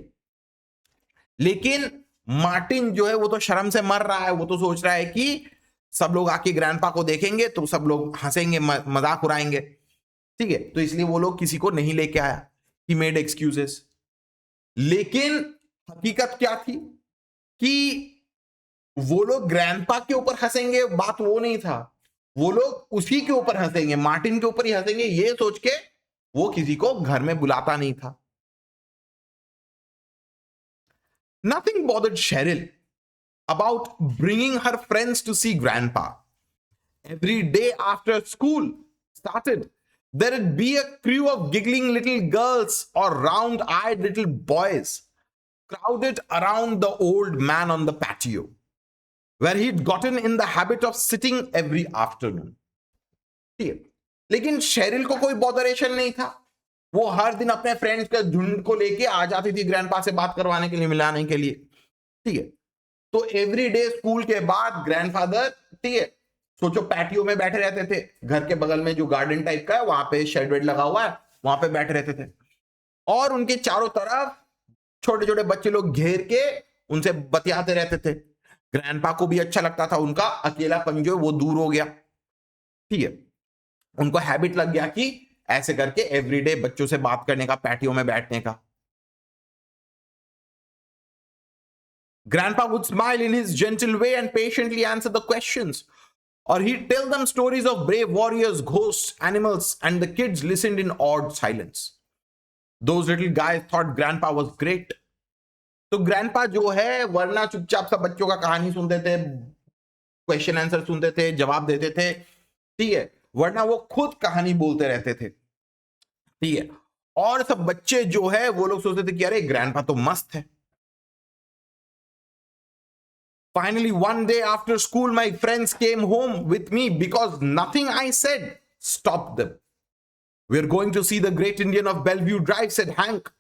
A: लेकिन मार्टिन जो है वो तो शर्म से मर रहा है, वो तो सोच रहा है कि सब लोग आके ग्रैंडपा को देखेंगे तो सब लोग हंसेंगे, मजाक उड़ाएंगे, ठीक है। तो इसलिए वो लोग किसी को नहीं लेके आया, ही मेड एक्सक्यूजेस। लेकिन हकीकत क्या थी कि वो लोग ग्रैंडपा के ऊपर हंसेंगे, बात वो नहीं था, वो लोग उसी के ऊपर हंसेंगे, मार्टिन के ऊपर ही हंसेंगे, ये सोच के वो किसी को घर में बुलाता नहीं था। Nothing bothered Cheryl. about bringing her friends to see grandpa. Every day after school started, there would be a crew of giggling little girls or round-eyed little boys crowded around the old man on the patio, where he'd gotten in the habit of sitting every afternoon. ठीक है, लेकिन Sherrill को कोई botheration नहीं था. वो हर दिन अपने फ्रेंड्स के झुंड को लेके आ जाती थी ग्रैंडपा से बात करवाने के लिए, मिलाने के लिए. ठीक है, तो एवरी डे स्कूल के बाद ग्रैंडफादर, ठीक है, सोचो पैटियो में बैठे रहते थे. घर के बगल में जो गार्डन टाइप का है वहां पे शेड वेड लगा हुआ है, वहां पे बैठे रहते थे. और उनके चारों तरफ छोटे छोटे बच्चे लोग घेर के उनसे बतियाते रहते थे. ग्रैंडपा को भी अच्छा लगता था, उनका अकेलापन जो वो दूर हो गया. ठीक है, उनको हैबिट लग गया कि ऐसे करके एवरीडे बच्चों से बात करने का, पैटियो में बैठने का. Grandpa would smile in his gentle way and patiently answer the questions, or he'd tell them stories of brave warriors, ghosts, animals, and the kids listened in awed silence. Those little guys thought Grandpa was great. तो grandpa जो है वरना चुपचाप सब बच्चों का कहानी सुनते थे, क्वेश्चन आंसर सुनते थे, जवाब देते थे. ठीक है, वरना वो खुद कहानी बोलते रहते थे. ठीक है, और सब बच्चे जो है वो लोग सोचते थे कि अरे ग्रैंडपा तो मस्त है. Finally, one day after school, my friends came home with me because nothing I said stopped them. We're going to see the Great Indian of Bellevue Drive, said Hank,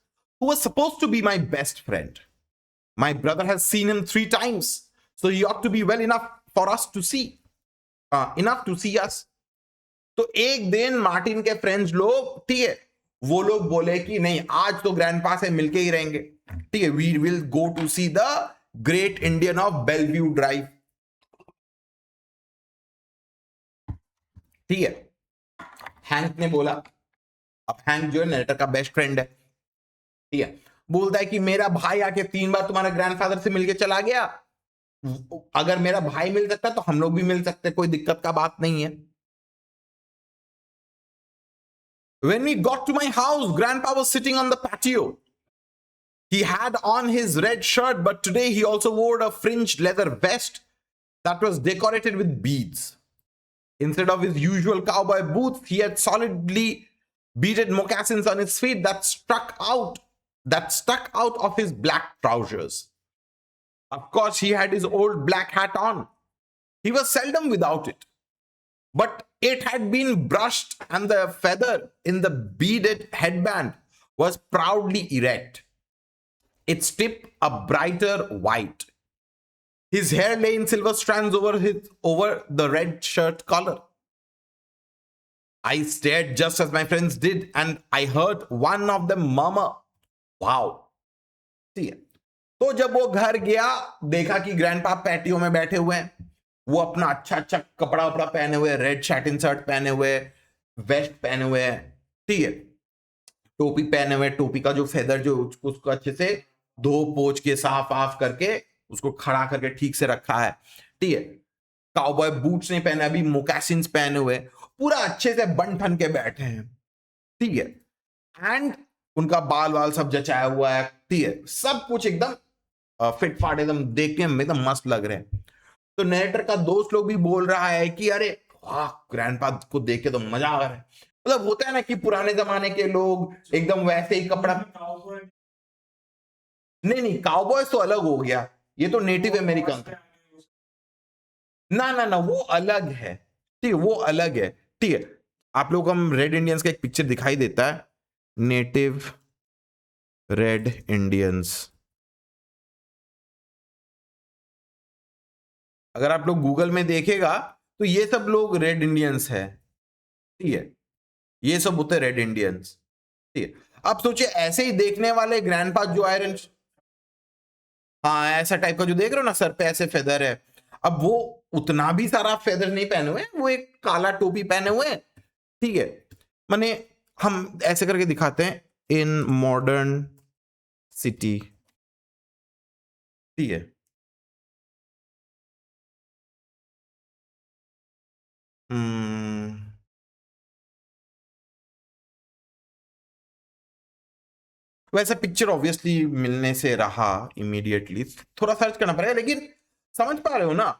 A: who was supposed to be my best friend. My brother has seen him 3 times, so he ought to be well enough for us to see. Enough to see us. तो एक दिन Martin के friends लोग, ठीक है, वो लोग बोले कि नहीं आज तो ग्रैंडपा से मिलके ही रहेंगे. ठीक है, we will go to see the great Indian of Bellevue Drive. ठीक है, हैंक ने बोला. अब हैंक जो है नरेटर का बेस्ट फ्रेंड है. ठीक है, बोलता है कि मेरा भाई आके 3 बार तुम्हारे ग्रैंडफादर से मिलके चला गया. अगर मेरा भाई मिल सकता तो हम लोग भी मिल सकते, कोई दिक्कत का बात नहीं है. When we got to my house, Grandpa was sitting on the patio. He had on his red shirt, but today he also wore a fringed leather vest that was decorated with beads. Instead of his usual cowboy boots, he had solidly beaded moccasins on his feet that stuck out of his black trousers. Of course, he had his old black hat on. He was seldom without it. But it had been brushed and the feather in the beaded headband was proudly erect, its tip a brighter white. His hair lay in silver strands over the red shirt collar. I stared just as my friends did, and I heard one of them murmur, "Wow." ठीक है, तो जब वो घर गया देखा कि grandpa patio में बैठे हुए हैं. वो अपना अच्छा अच्छा कपड़ा वपड़ा पहने हुए, रेड शर्ट शर्ट पहने हुए, वेस्ट पहने हुए हैं. ठीक है, टोपी पहने हुए, टोपी का जो फेदर जो उसको अच्छे से धो पोंछ के साफ आफ करके उसको खड़ा करके ठीक से रखा है. ठीक है, काउबॉय बूट्स नहीं पहने, अभी मोकासिन्स पहने हुए, पूरा अच्छे से बन ठन के बैठे हैं. ठीक है, एंड उनका बाल वाल सब जचाया हुआ है. ठीक है, सब कुछ एकदम फिट फाट, एकदम देखने में एकदम मस्त लग रहे हैं. तो नरेटर का दोस्त लोग भी बोल रहा है कि अरे वाह ग्रैंडपा को देख के तो मजा आ रहा है. मतलब होता है ना कि पुराने जमाने के लोग एकदम वैसे ही कपड़ा. नहीं, काउबॉयज तो अलग हो गया, ये तो नेटिव अमेरिकन था. ना वो अलग है. ठीक है, वो अलग है. ठीक है, आप लोग हम रेड इंडियंस का एक पिक्चर दिखाई देता है, नेटिव रेड इंडियंस. अगर आप लोग गूगल में देखेगा तो ये सब लोग रेड इंडियंस है. ठीक है, ये सब होते रेड इंडियंस. ठीक है, अब सोचिए ऐसे ही देखने वाले ग्रैंडपा जो आयरन, हाँ ऐसा टाइप का जो देख रहे हो ना, सर पे ऐसे फेदर है. अब वो उतना भी सारा फेदर नहीं पहने हुए, वो एक काला टोपी पहने हुए. ठीक है, माने हम ऐसे करके दिखाते हैं, इन मॉडर्न सिटी. ठीक है, वैसे पिक्चर ऑब्वियसली मिलने से रहा इमीडिएटली, थोड़ा सर्च करना पड़ेगा, लेकिन समझ पा रहे हो ना?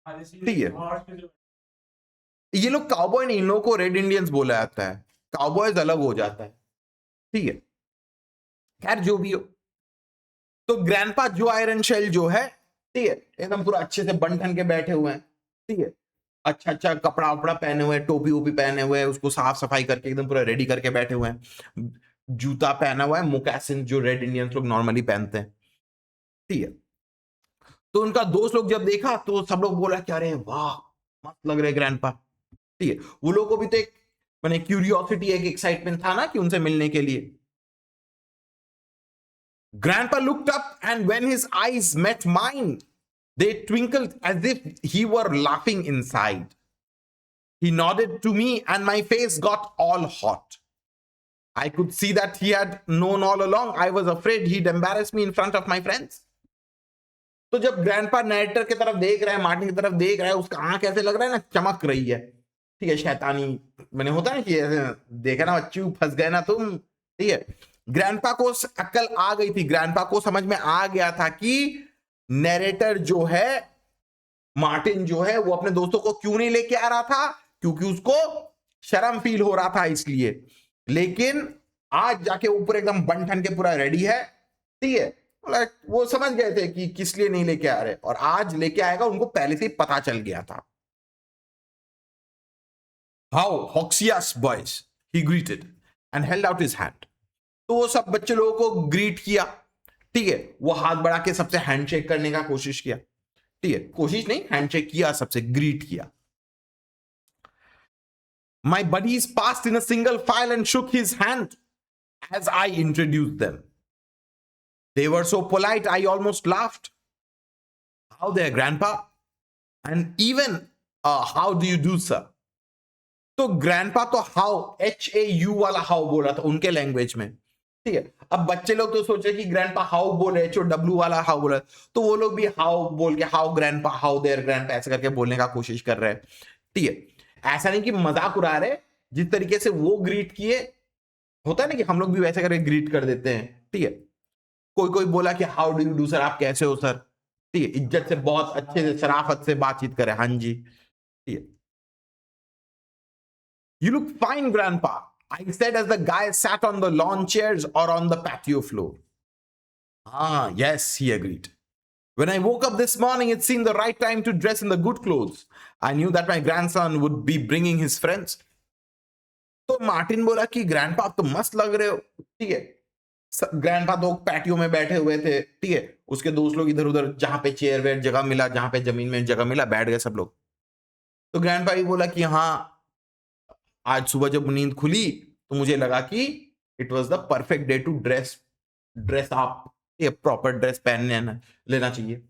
A: ठीक है, ये लोग काउबॉय नहीं, इन लोगों को रेड इंडियंस बोला जाता है, काउबॉयज अलग हो जाता है। ठीक है, खैर जो भी हो, तो ग्रैंडपा जो आयरन शेल जो है, ठीक है, एकदम पूरा अच्छे से बन ठन के बैठे हुए हैं। ठीक है, अच्छा अच्छा कपड़ा वपड़ा पहने हुए हैं, टोपी वोपी पहने हुए हैं, उसको साफ सफाई करके एकदम पूरा रेडी करके बैठे हुए हैं। जूता पहना हुआ है मोकासिन, जो रेड इंडियंस लोग नॉर्मली पहनते हैं। ठीक है, तो उनका दोस्त लोग जब देखा तो सब लोग बोला कि अरे वाह मस्त लग रहे ग्रैंडपा। ठीक है, वो लोगों को भी तो एक मैंने क्यूरियोसिटी, एक एक्साइटमेंट था ना कि उनसे मिलने के लिए। Grandpa looked up, and when his eyes met mine, they twinkled as if he were laughing inside. He nodded to me, and my face got all hot. I could see that he had known all along. I was afraid he'd embarrass me in front of my friends. तो जब grandpa narrator की तरफ देख रहा है, Martin की तरफ देख रहा है, उसका आंख ऐसे लग रहा है ना चमक रही है। ठीक है, शैतानी मैंने होता है कि ऐसे देखा ना, बच्चू फंस गए ना तुम। ठीक है, ग्रैंडपा को अक्ल आ गई थी, ग्रैंडपा को समझ में आ गया था कि नैरेटर जो है, मार्टिन जो है, वो अपने दोस्तों को क्यों नहीं लेके आ रहा था, क्योंकि उसको शर्म फील हो रहा था इसलिए। लेकिन आज जाके ऊपर एकदम बन ठन के पूरा रेडी है। ठीक है, वो समझ गए थे कि किस लिए नहीं लेके आ रहे, और आज लेके आएगा, उनको पहले से ही पता चल गया था। How Hoxias boys, he greeted and held out his hand. तो वो सब बच्चे लोगों को ग्रीट किया। ठीक है, वो हाथ बढ़ा के सबसे हैंडशेक करने का कोशिश किया। ठीक है, कोशिश नहीं, हैंडशेक किया, सबसे ग्रीट किया। My buddies passed in a single file and shook his hand as I introduced them. They were so polite, I almost laughed. How there, Grandpa? And even, how do you do, sir? तो grandpa तो how, HAU वाला how बोला था उनके language में। ठीक है, अब बच्चे लोग तो सोचे कि ग्रैंडपा हाउ बोले, HOW वाला हाउ बोला, तो वो लोग भी हाउ बोल के how grandpa, how there grandpa ऐसे करके बोलने का कोशिश कर रहे हैं। ठीक है, ऐसा नहीं कि मजाक उड़ा रहे, जिस तरीके से वो ग्रीट किए, होता है ना कि हम लोग भी वैसे करके ग्रीट कर देते हैं। ठीक है, कोई कोई बोला कि how do you do sir, आप कैसे हो सर। ठीक है, इज्जत से, बहुत अच्छे से, शराफत से बातचीत करे, हाँ जी। ठीक है, You look fine, Grandpa, I said as the guy sat on the lawn chairs or on the patio floor. Ah, yes, he agreed. When I woke up this morning, it seemed the right time to dress in the good clothes. I knew that my grandson would be bringing his friends. तो Martin बोला कि grandpa आप तो मस्त लग रहे हो। ठीक है, ग्रैंडपा तो पैटियो में बैठे हुए थे। ठीक है, उसके दोस्त लोग इधर उधर, जहां पे चेयर वेयर जगह मिला, जहां पे जमीन में जगह मिला, बैठ गए सब लोग। तो ग्रैंडपा भी बोला कि हाँ, आज सुबह जब नींद खुली तो मुझे लगा कि it was the perfect day to dress up, ये प्रॉपर ड्रेस पहनने लेना चाहिए।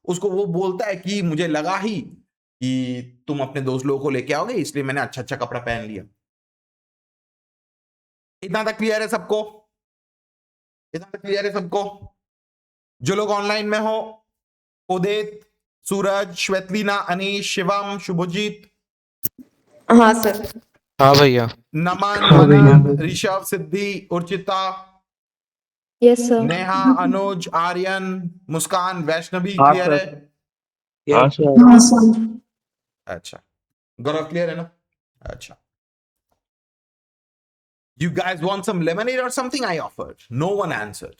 A: उसको वो बोलता है कि मुझे लगा ही कि तुम अपने दोस्त लोगों को लेके आओगे, इसलिए मैंने अच्छा अच्छा कपड़ा पहन लिया। इतना तक क्लियर है सबको? इतना तक क्लियर है सबको? जो लोग ऑनलाइन में हो, उदित, सूरज, श्वेतलीना, अनीश, शिवम, शुभजीत,
E: हाँ सर।
C: हाँ भैया।
A: नमन, मनन, ऋषभ, सिद्धि, उर्चिता,
E: यस सर।
A: नेहा, अनुज, आर्यन, मुस्कान, वैष्णवी,
C: हाँ
A: क्लियर
C: सर।
A: है?
C: हाँ सर।
E: हाँ सर।
A: अच्छा, गौरव क्लियर है ना? अच्छा, you guys want some lemonade or something? I offered. No one answered.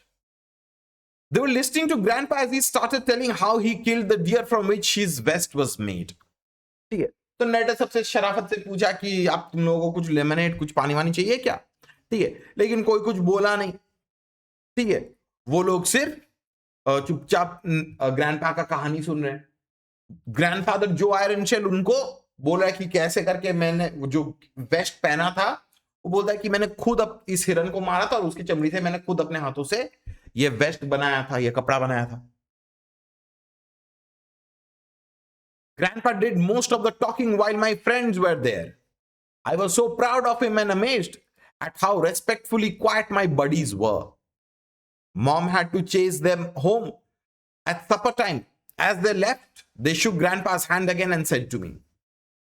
A: They were listening to Grandpa as he started telling how he killed the deer from which his vest was made. ठीक है, तो नेटर सबसे शराफत से पूछा कि आप तुम लोगों को कुछ लेमनेड, कुछ पानी वानी चाहिए क्या? ठीक है, लेकिन कोई कुछ बोला नहीं। ठीक है, वो लोग सिर्फ चुपचाप ग्रैंडपा का कहानी सुन रहे हैं। ग्रैंडफादर जो आयरन शेल उनको बोल रहा है कि कैसे करके मैंने जो वेस्ट पहना था, वो बोलता है कि मैंने खुद इस हिरन को मारा था और उसकी चमड़ी से मैंने खुद अपने हाथों से ये वेस्ट बनाया था, ये कपड़ा बनाया था। Grandpa did most of the talking while my friends were there. I was so proud of him and amazed at how respectfully quiet my buddies were. Mom had to chase them home at supper time. As they left, they shook Grandpa's hand again and said to me,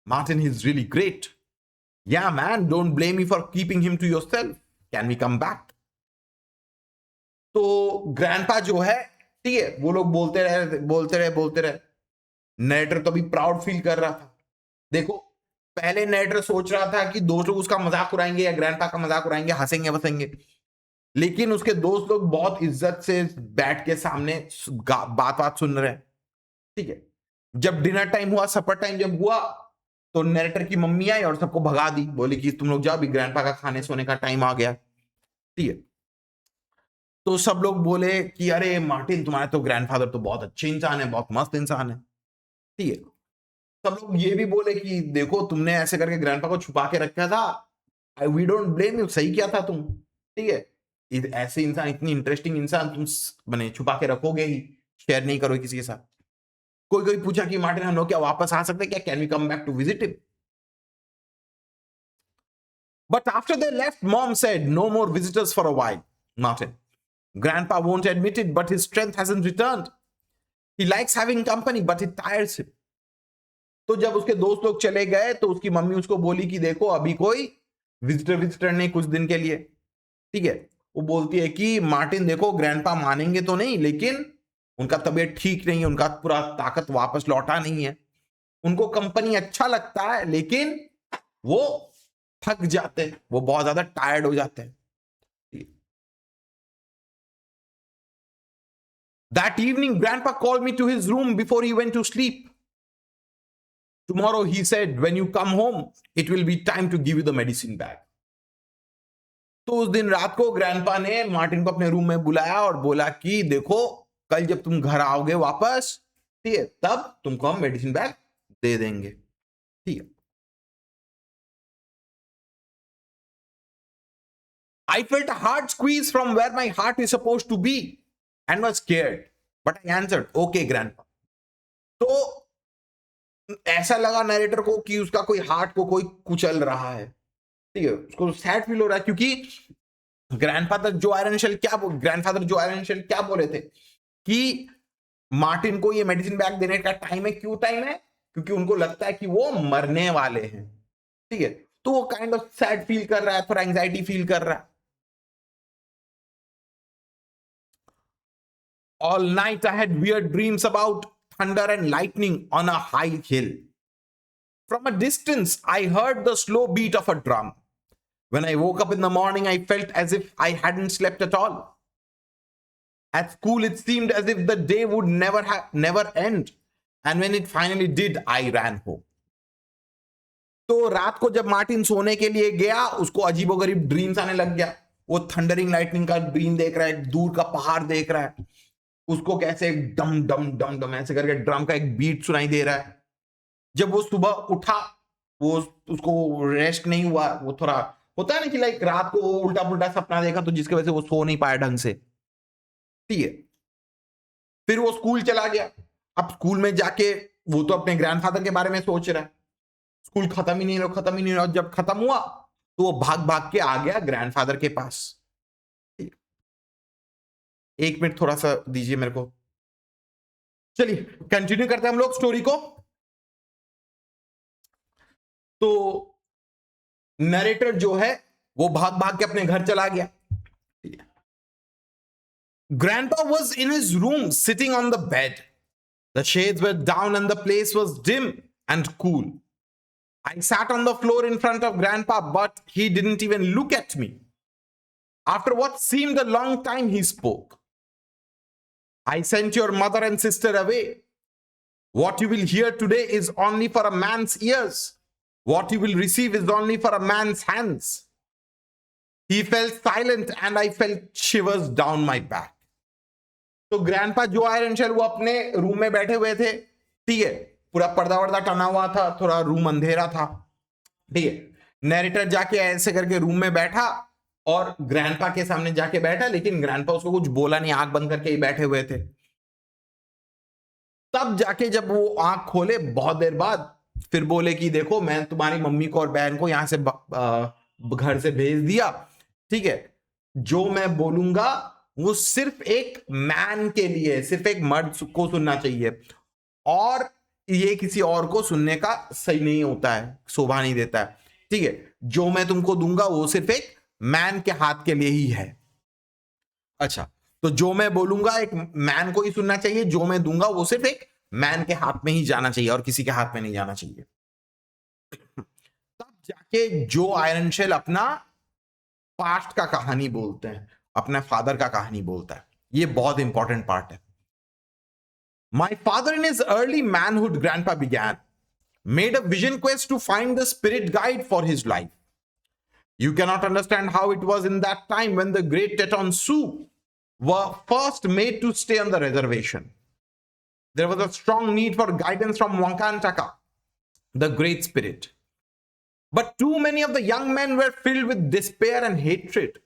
A: Martin, he's really great. Yeah, man, don't blame me for keeping him to yourself. Can we come back? तो grandpa जो है, ठीक है, वो लोग बोलते रहे। Narrator तो अभी प्राउड फील कर रहा था। देखो, पहले नरेटर सोच रहा था कि दोस्त लोग उसका मजाक उड़ाएंगे या ग्रैंडपा का मजाक उड़ाएंगे, हंसेंगे वसेंगे, लेकिन उसके दोस्त लोग बहुत इज्जत से बैठ के सामने बात बात सुन रहे हैं। ठीक है, जब डिनर टाइम हुआ, सपर टाइम जब हुआ, तो नरेटर की मम्मी आई और सबको भगा दी, बोली कि तुम लोग जाओ, अभी ग्रैंडपा का खाने सोने का टाइम आ गया। ठीक है, तो सब लोग बोले कि अरे मार्टिन, तुम्हारे तो ग्रैंडफादर तो बहुत अच्छे इंसान है, बहुत मस्त इंसान है। ठीक है, सब लोग ये भी बोले कि देखो, तुमने ऐसे करके ग्रैंडपा को छुपा के रखा था, वी डोंट ब्लेम यू, सही किया था तुम। ठीक है, ऐसे इंसान, इतनी इंटरेस्टिंग इंसान तुम बने छुपा के रखोगे ही, शेयर नहीं करोगे किसी के साथ। कोई कोई पूछा कि मार्टिन, हम लोग क्या वापस आ सकते, क्या can we come back to visit him? But after they left, mom said no more visitors for a while, Martin. Grandpa won't admit it, but his strength hasn't returned. He likes having company, but it tires him. तो जब उसके दोस्त लोग चले गए तो उसकी mummy उसको बोली कि देखो, अभी कोई विजिटर नहीं कुछ दिन के लिए। ठीक है, वो बोलती है कि मार्टिन देखो, ग्रैंडपा मानेंगे तो नहीं, लेकिन उनका तबीयत ठीक नहीं है, उनका पूरा ताकत वापस लौटा नहीं है, उनको कंपनी अच्छा लगता है, लेकिन वो थक जाते हैं, वो बहुत ज्यादा टायर्ड हो जाते हैं। That evening, Grandpa called me to his room before he went to sleep. Tomorrow, he said, when you come home, it will be time to give you the medicine bag. तो उस दिन रात को grandpa ने Martin को अपने room में बुलाया और बोला कि देखो, कल जब तुम घर आओगे वापस, ठीक है, तब तुमको हम मेडिसिन बैग दे देंगे। ठीक है, I felt a hard squeeze from where my heart is supposed to be and was scared, but I answered, okay, grandpa. तो ऐसा लगा नरेटर को कि उसका कोई हार्ट को कोई कुचल रहा है। ठीक है, उसको सैड फील हो रहा है, क्योंकि ग्रैंडफादर जो आयरन शेल क्या बोले थे कि मार्टिन को ये मेडिसिन बैग देने का टाइम है। क्यों टाइम है? क्योंकि उनको लगता है कि वो मरने वाले हैं। ठीक है, तो वो काइंड ऑफ सैड फील कर रहा है, थोड़ा एंजाइटी फील कर रहा है। All night I had weird dreams about thunder and lightning on a high hill. From a distance, I heard the slow beat of a drum. When I woke up in the morning, I felt as if I hadn't slept at all. At school, it seemed as if the day would never end. And when it finally did, I ran home. तो रात को जब Martin सोने के लिए गया, उसको अजीबोगरीब ड्रीम्स आने लग गया। वो थंडरिंग लाइटनिंग का ड्रीम देख रहा है, दूर का पहाड़ देख रहा है, उसको कैसे डम डम डम डम ऐसे करके ड्रम का एक बीट सुनाई दे रहा है। जब वो सुबह उठा, वो उसको रेस्ट नहीं हुआ, वो थोड़ा होता है ना कि लाइक रात को उल्टा पुल्टा सपना देखा, तो जिसकी वजह से वो सो नहीं पाया ढंग से। ठीक है, फिर वो स्कूल चला गया। अब स्कूल में जाके वो तो अपने ग्रैंडफादर के बारे में सोच रहा है, स्कूल खत्म ही नहीं रहा। जब खत्म हुआ तो वो भाग भाग के आ गया ग्रैंडफादर के पास। एक मिनट थोड़ा सा दीजिए मेरे को। चलिए कंटिन्यू करते हैं हम लोग स्टोरी को। तो नरेटर जो है वो भाग भाग के अपने घर चला गया। Grandpa was in his room sitting on the bed. The shades were down and the place was dim and cool. I sat on the floor in front of Grandpa, but he didn't even look at me. After what seemed a long time, he spoke. I sent your mother and sister away. What you will hear today is only for a man's ears. What you will receive is only for a man's hands. He fell silent and I felt shivers down my back. तो grandpa जो Iron shell वो अपने room में बैठे हुए थे। ठीक है, पूरा पर्दा वर्दा टना हुआ था, थोड़ा रूम अंधेरा था। ठीक है, नरेटर जाके ऐसे करके रूम में बैठा और ग्रैंडपा के सामने जाके बैठा, लेकिन ग्रैंडपा उसको कुछ बोला नहीं, आंख बंद करके ही बैठे हुए थे। तब जाके जब वो आंख खोले बहुत देर बाद, फिर बोले कि देखो, मैं तुम्हारी मम्मी को और बहन को यहां से घर से भेज दिया। ठीक है, जो मैं बोलूंगा वो सिर्फ एक मैन के लिए, सिर्फ एक मर्द को सुनना चाहिए, और ये किसी और को सुनने का सही नहीं होता है, शोभा नहीं देता है। ठीक है, जो मैं तुमको दूंगा वो सिर्फ एक मैन के हाथ के लिए ही है। अच्छा, तो जो मैं बोलूंगा एक मैन को ही सुनना चाहिए, जो मैं दूंगा वो सिर्फ एक मैन के हाथ में ही जाना चाहिए और किसी के हाथ में नहीं जाना चाहिए। तब जाके जो आयरन शेल अपना पास्ट का कहानी बोलते हैं, अपने फादर का कहानी बोलता है। ये बहुत इंपॉर्टेंट पार्ट है। My father in his early manhood, grandpa began, made a vision quest to find the spirit guide for his life. You cannot understand how it was in that time when the great Teton Sioux were first made to stay on the reservation. There was a strong need for guidance from Wankantaka, the great spirit. But too many of the young men were filled with despair and hatred.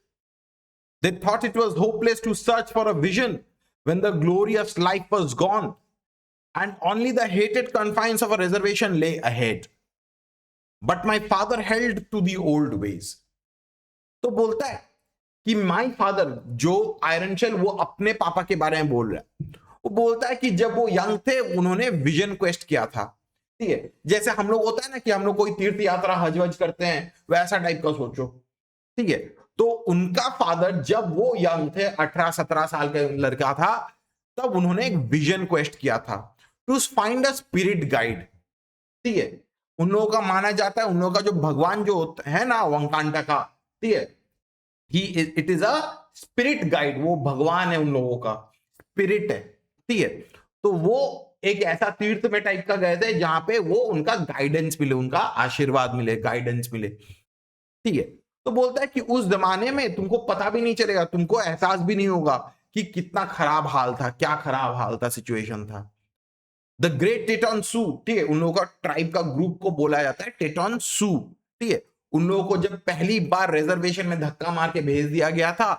A: They thought it was hopeless to search for a vision when the glorious life was gone and only the hated confines of a reservation lay ahead. But my father held to the old ways. तो बोलता है कि my father, जो Iron shell, वो अपने पापा के बारे में बोल रहा है। वो बोलता है कि जब वो यंग थे उन्होंने विजन क्वेस्ट किया था। ठीक है, जैसे हम लोग होता है ना कि हम लोग कोई तीर्थ यात्रा हज वज करते हैं, वैसा टाइप का सोचो। ठीक है, तो उनका फादर जब वो यंग थे, 18-17 साल का लड़का था, तब उन्होंने एक विजन क्वेस्ट किया था to find a spirit guide. ठीक है, उन लोगों का माना जाता है, उन लोगों का जो भगवान जो है ना वंकांटा का, ठीक है, it is a spirit guide. वो भगवान है, उन लोगों का स्पिरिट है। ठीक है, तो वो एक ऐसा तीर्थ में टाइप का गए थे जहां पे वो उनका गाइडेंस मिले, उनका आशीर्वाद मिले, गाइडेंस मिले। ठीक है, तो बोलता है कि उस जमाने में तुमको पता भी नहीं चलेगा, तुमको एहसास भी नहीं होगा कि कितना खराब हाल था, क्या खराब हाल था, सिचुएशन था। द ग्रेट टेटॉन सू, ठीक है, उन लोगों का ट्राइब का ग्रुप को बोला जाता है टेटॉन सू। ठीक है, उन लोगों को जब पहली बार रिजर्वेशन में धक्का मार के भेज दिया गया था,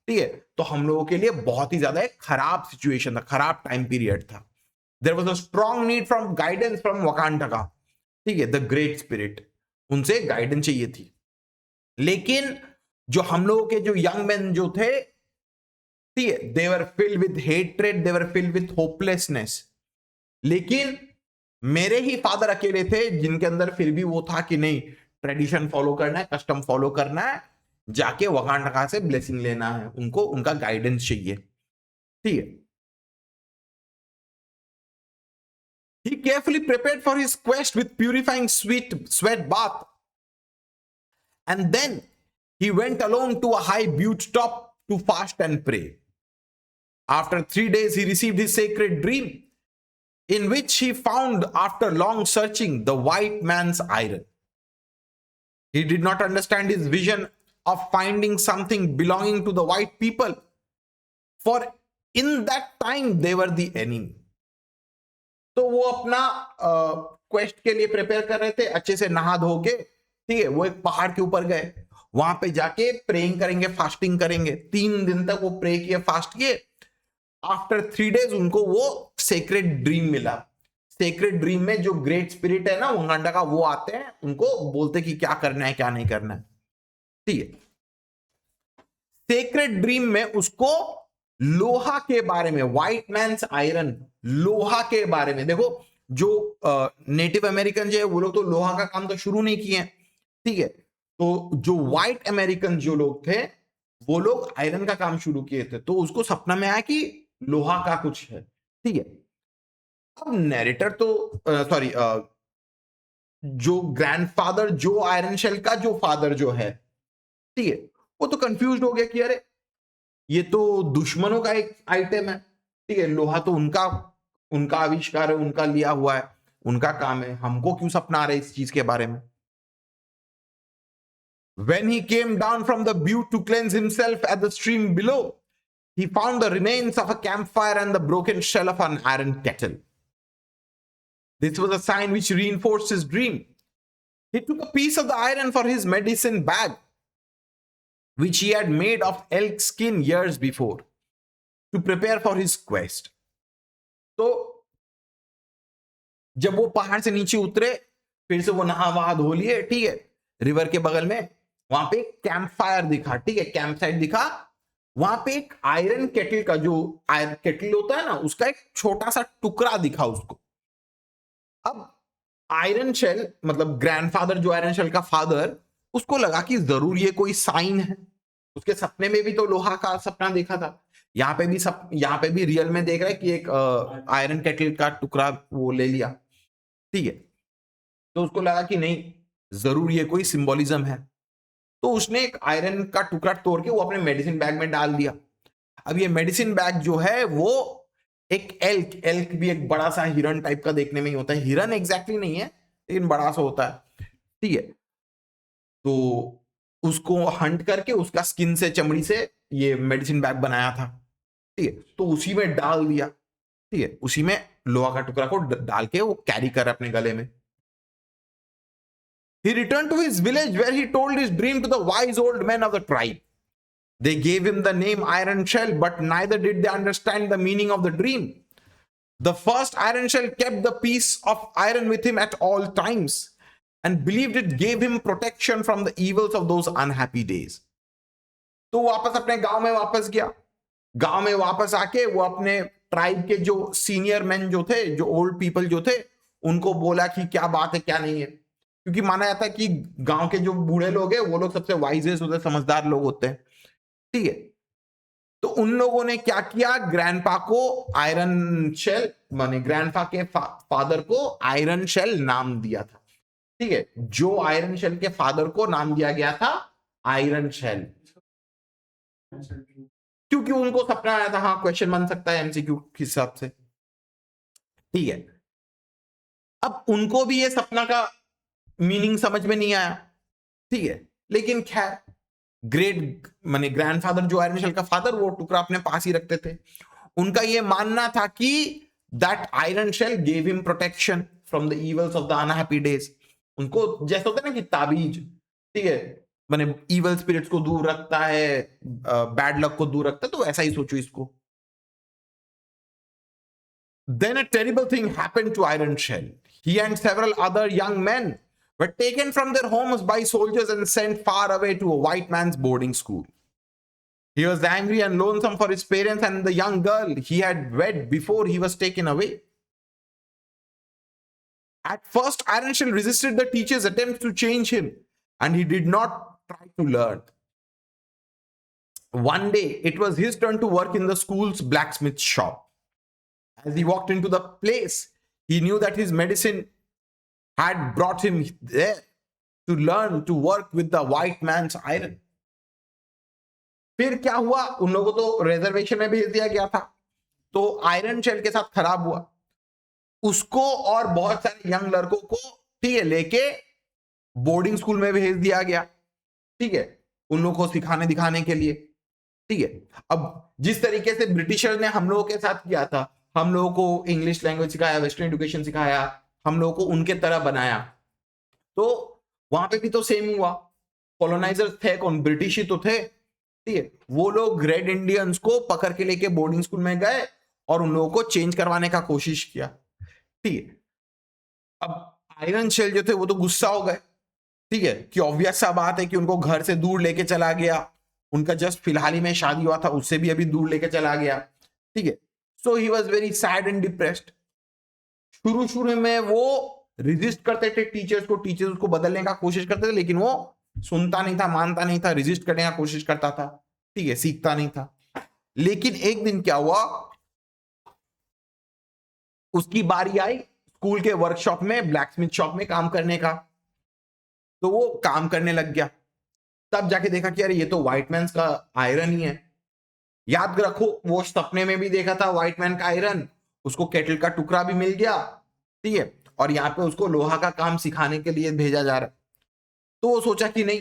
A: ठीक है, तो हम लोगों के लिए बहुत ही ज्यादा एक खराब सिचुएशन था, खराब टाइम पीरियड था। There was a strong need from guidance from Wakantanka. ठीक है, द ग्रेट स्पिरिट, उनसे गाइडेंस चाहिए थी। लेकिन जो हम लोगों के जो यंग मैन जो थे, ठीक है, they were filled with hatred, they were filled with hopelessness. लेकिन मेरे ही फादर अकेले थे जिनके अंदर फिर भी वो था कि नहीं, ट्रेडिशन फॉलो करना है, कस्टम फॉलो करना है, जाके वकांटका से ब्लेसिंग लेना है, उनको उनका गाइडेंस चाहिए। ठीक है, he carefully prepared for his quest with purifying sweat bath, and then he went alone to a high butte top to fast and pray. After 3 days he received his sacred dream, in which he found, after long searching, the white man's iron. He did not understand his vision of finding something belonging to the white people, for in that time they were the enemy. तो वो अपना quest के लिए prepare कर रहे थे, अच्छे से नहा धो के। ठीक है, वो एक पहाड़ के ऊपर गए, वहां पे जाके प्रेइंग करेंगे, फास्टिंग करेंगे। 3 दिन तक वो प्रे किए, फास्ट किए। आफ्टर 3 डेज उनको वो सेक्रेट ड्रीम मिला। सेक्रेट ड्रीम में जो ग्रेट स्पिरिट है ना वंगांडा का, वो आते हैं, उनको बोलते कि क्या करना है, क्या नहीं करना है। ठीक है, सेक्रेट ड्रीम में उसको लोहा के बारे में, व्हाइट मैन्स आयरन, लोहा के बारे में। देखो, जो नेटिव अमेरिकन जो है वो लोग तो लोहा का काम तो शुरू नहीं किए। ठीक है, तो जो व्हाइट अमेरिकन जो लोग थे वो लोग आयरन का काम शुरू किए थे। तो उसको सपना में आया कि लोहा का कुछ है। ठीक है, अब नैरेटर तो सॉरी, जो ग्रैंडफादर, जो आयरन शेल का जो फादर जो है, ठीक है, वो तो कंफ्यूज हो गया कि अरे ये तो दुश्मनों का एक आइटम है। ठीक है, लोहा तो उनका आविष्कार है, उनका लिया हुआ है, उनका काम है, हमको क्यों सपना आ रहा है इस चीज के बारे में। When he came down from the butte to cleanse himself at the stream below, he found the remains of a campfire and the broken shell of an iron kettle. This was a sign which reinforced his dream. He took a piece of the iron for his medicine bag, which he had made of elk skin years before, to prepare for his quest. तो जब वो पहाड़ से नीचे उतरे, फिर से वो नहा वहा धो लिए। ठीक है, रिवर के बगल में वहां पे कैंप फायर दिखा। ठीक है, कैंप साइट दिखा, वहां पे एक आयरन केटल का, जो आयरन केटल होता है ना, उसका एक छोटा सा टुकड़ा दिखा उसको। अब आयरन शेल, मतलब ग्रैंडफादर जो आयरन शेल का फादर, उसको लगा कि जरूर ये कोई साइन है। उसके सपने में भी तो लोहा का सपना देखा था, यहाँ पे भी रियल में देख रहा है कि एक आयरन केटल का टुकड़ा वो ले लिया, ठीक है। तो उसको लगा कि नहीं, जरूर ये कोई सिंबोलिज्म है, तो उसने एक आयरन का टुकड़ा तोड़ के वो अपने मेडिसिन बैग में डाल दिया। अब ये मेडिसिन बैग जो है वो एक एल्क भी एक बड़ा सा हिरन टाइप का देखने में ही होता है, हिरन एग्जैक्टली नहीं है लेकिन बड़ा सा होता है, ठीक है। तो उसको हंट करके उसका स्किन से, चमड़ी से ये मेडिसिन बैग बनाया था, ठीक है। तो उसी में डाल दिया, ठीक है, उसी में लोहा का टुकड़ा को डाल के वो कैरी कर अपने गले में। He returned to his village where he told his dream to the wise old men of the tribe. They gave him the name Iron Shell, but neither did they understand the meaning of the dream. The first Iron Shell kept the piece of iron with him at all times and believed it gave him protection from the evils of those unhappy days. तो वापस अपने गांव में वापस गया। गांव में वापस आके वो अपने ट्राइब के जो सीनियर मैन जो थे, जो ओल्ड पीपल जो थे, उनको बोला कि क्या बात है क्या नहीं है, क्योंकि माना जाता है कि गांव के जो बूढ़े लोग हैं वो लोग सबसे वाइजेस्ट होते हैं, समझदार लोग होते हैं, ठीक है। तो उन लोगों ने क्या किया, ग्रैंडपा को आयरन शेल, माने ग्रैंडपा के फादर को आयरन शेल नाम दिया था, ठीक है। जो आयरन शेल के फादर को नाम दिया गया था आयरन शेल, क्योंकि उनको सपना आया था। हाँ, क्वेश्चन बन सकता है एमसीक्यू के हिसाब से, ठीक है। अब उनको भी ये सपना का मीनिंग समझ में नहीं आया, ठीक है, लेकिन खैर ग्रेट माने ग्रैंडफादर जो आयरन शेल का फादर, वो टुकड़ा अपने पास ही रखते थे। उनका ये मानना था कि that Iron Shell gave him protection from the evils of the unhappy days. उनको जैसे होता है ना कि ताबीज, ठीक है, माने इवल स्पिरिट्स को दूर रखता है, बैड लक को दूर रखता है, तो ऐसा ही सोचो इसको। Then a terrible thing happened to Iron Shell. He and several other young men were taken from their homes by soldiers and sent far away to a white man's boarding school. He was angry and lonesome for his parents and the young girl he had wed before he was taken away. At first, Iron Shell resisted the teacher's attempts to change him, and he did not try to learn. One day, it was his turn to work in the school's blacksmith shop. As he walked into the place, he knew that his medicine had brought him there to learn to work with the white man's iron. फिर क्या हुआ, उन लोगों को तो reservation में भेज दिया गया था, तो आयरन शेल के साथ खराब हुआ। उसको और बहुत सारे यंग लड़कों को, ठीक है, लेके बोर्डिंग स्कूल में भेज दिया गया, ठीक है, उन लोगों को सिखाने दिखाने के लिए, ठीक है। अब जिस तरीके से ब्रिटिशर्स ने हम लोगों के साथ किया था, हम लोगों को इंग्लिश लैंग्वेज सिखाया, वेस्टर्न एजुकेशन सिखाया, हम लोगों को उनके तरह बनाया, तो वहां पे भी तो सेम हुआ। कॉलोनाइजर्स थे कौन, ब्रिटिश ही तो थे, ठीक है। वो लोग रेड इंडियंस को पकड़ के लेके बोर्डिंग स्कूल में गए और उन लोगों को चेंज करवाने का कोशिश किया, ठीक है। अब आयरन शेल जो थे वो तो गुस्सा हो गए, ठीक है, कि ऑब्वियस सा बात है कि उनको घर से दूर लेके चला गया, उनका जस्ट फिलहाल ही में शादी हुआ था, उससे भी अभी दूर लेके चला गया, ठीक है। So he was very sad and depressed. शुरू में वो रिजिस्ट करते थे टीचर्स को, टीचर्स उसको बदलने का कोशिश करते थे, लेकिन वो सुनता नहीं था, मानता नहीं था, रिजिस्ट करने का कोशिश करता था, ठीक है, सीखता नहीं था। लेकिन एक दिन क्या हुआ, उसकी बारी आई स्कूल के वर्कशॉप में, ब्लैकस्मिथ शॉप में काम करने का, तो वो काम करने लग गया। तब जाके देखा कि अरे ये तो व्हाइट मैन का आयरन ही है। याद रखो, वो सपने में भी देखा था व्हाइट मैन का आयरन, उसको केटल का टुकड़ा भी मिल गया, ठीक है, और यहाँ पे उसको लोहा का काम सिखाने के लिए भेजा जा रहा है। तो वो सोचा कि नहीं,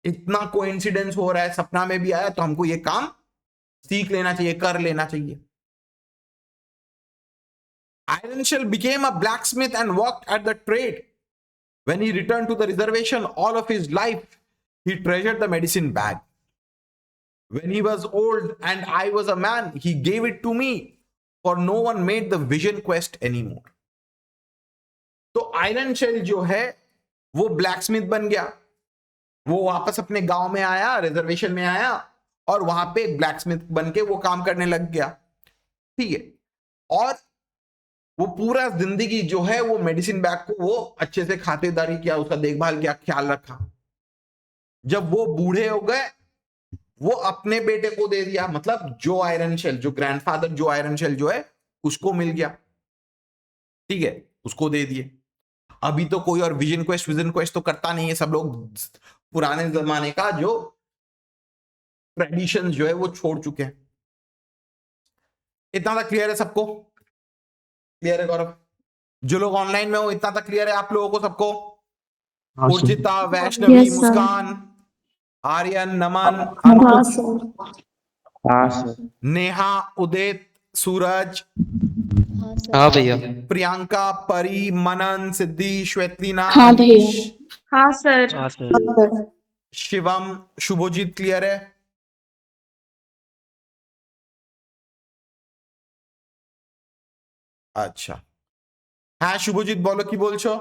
A: इतना कोइंसिडेंस हो रहा है, सपना में भी आया, तो हमको ये काम सीख लेना चाहिए, कर लेना चाहिए। Iron Shell became a blacksmith and worked at the trade. When he returned to the reservation, all of his life, he treasured the medicine bag. When he was old and I was a man, he gave it to me, for no one made the vision quest anymore. तो iron shell जो है वो blacksmith बन गया, वो वापस अपने गांव में आया, रिजर्वेशन में आया, और वहां पे ब्लैकस्मिथ बन के वो काम करने लग गया, ठीक है। और वो पूरा जिंदगी जो है वो मेडिसिन बैग को वो अच्छे से खातिरदारी किया, उसका देखभाल किया, ख्याल रखा। जब वो बूढ़े हो गए वो अपने बेटे को दे दिया, मतलब जो आयरन शेल, जो ग्रैंडफादर जो आयरन शेल जो है उसको मिल गया, ठीक है, उसको दे दिए। अभी तो कोई और विजन क्वेस्ट तो करता नहीं है, सब लोग पुराने जमाने का जो ट्रेडिशन जो है वो छोड़ चुके हैं। इतना तक क्लियर है सबको? क्लियर है गौरव? जो लोग ऑनलाइन में हो इतना तक क्लियर है आप लोगों को सबको?
C: हाँ sir.
A: Urjita, Vaishnavi,
E: Yes, sir.
A: मुस्कान, आर्यन, नमन,
B: हाँ
A: अनुज,
B: सर।
C: हाँ सर।
A: नेहा, उदित, सूरज,
C: हाँ भैया।
A: प्रियंका, परी, मनन, सिद्धि, श्वेतलीना,
B: हाँ भैया।
A: अनीश,
E: हाँ सर।
C: हाँ सर।
A: शिवम, शुभजीत क्लियर है? अच्छा, হ্যাঁ শুভজিৎ বলো কি বলছো?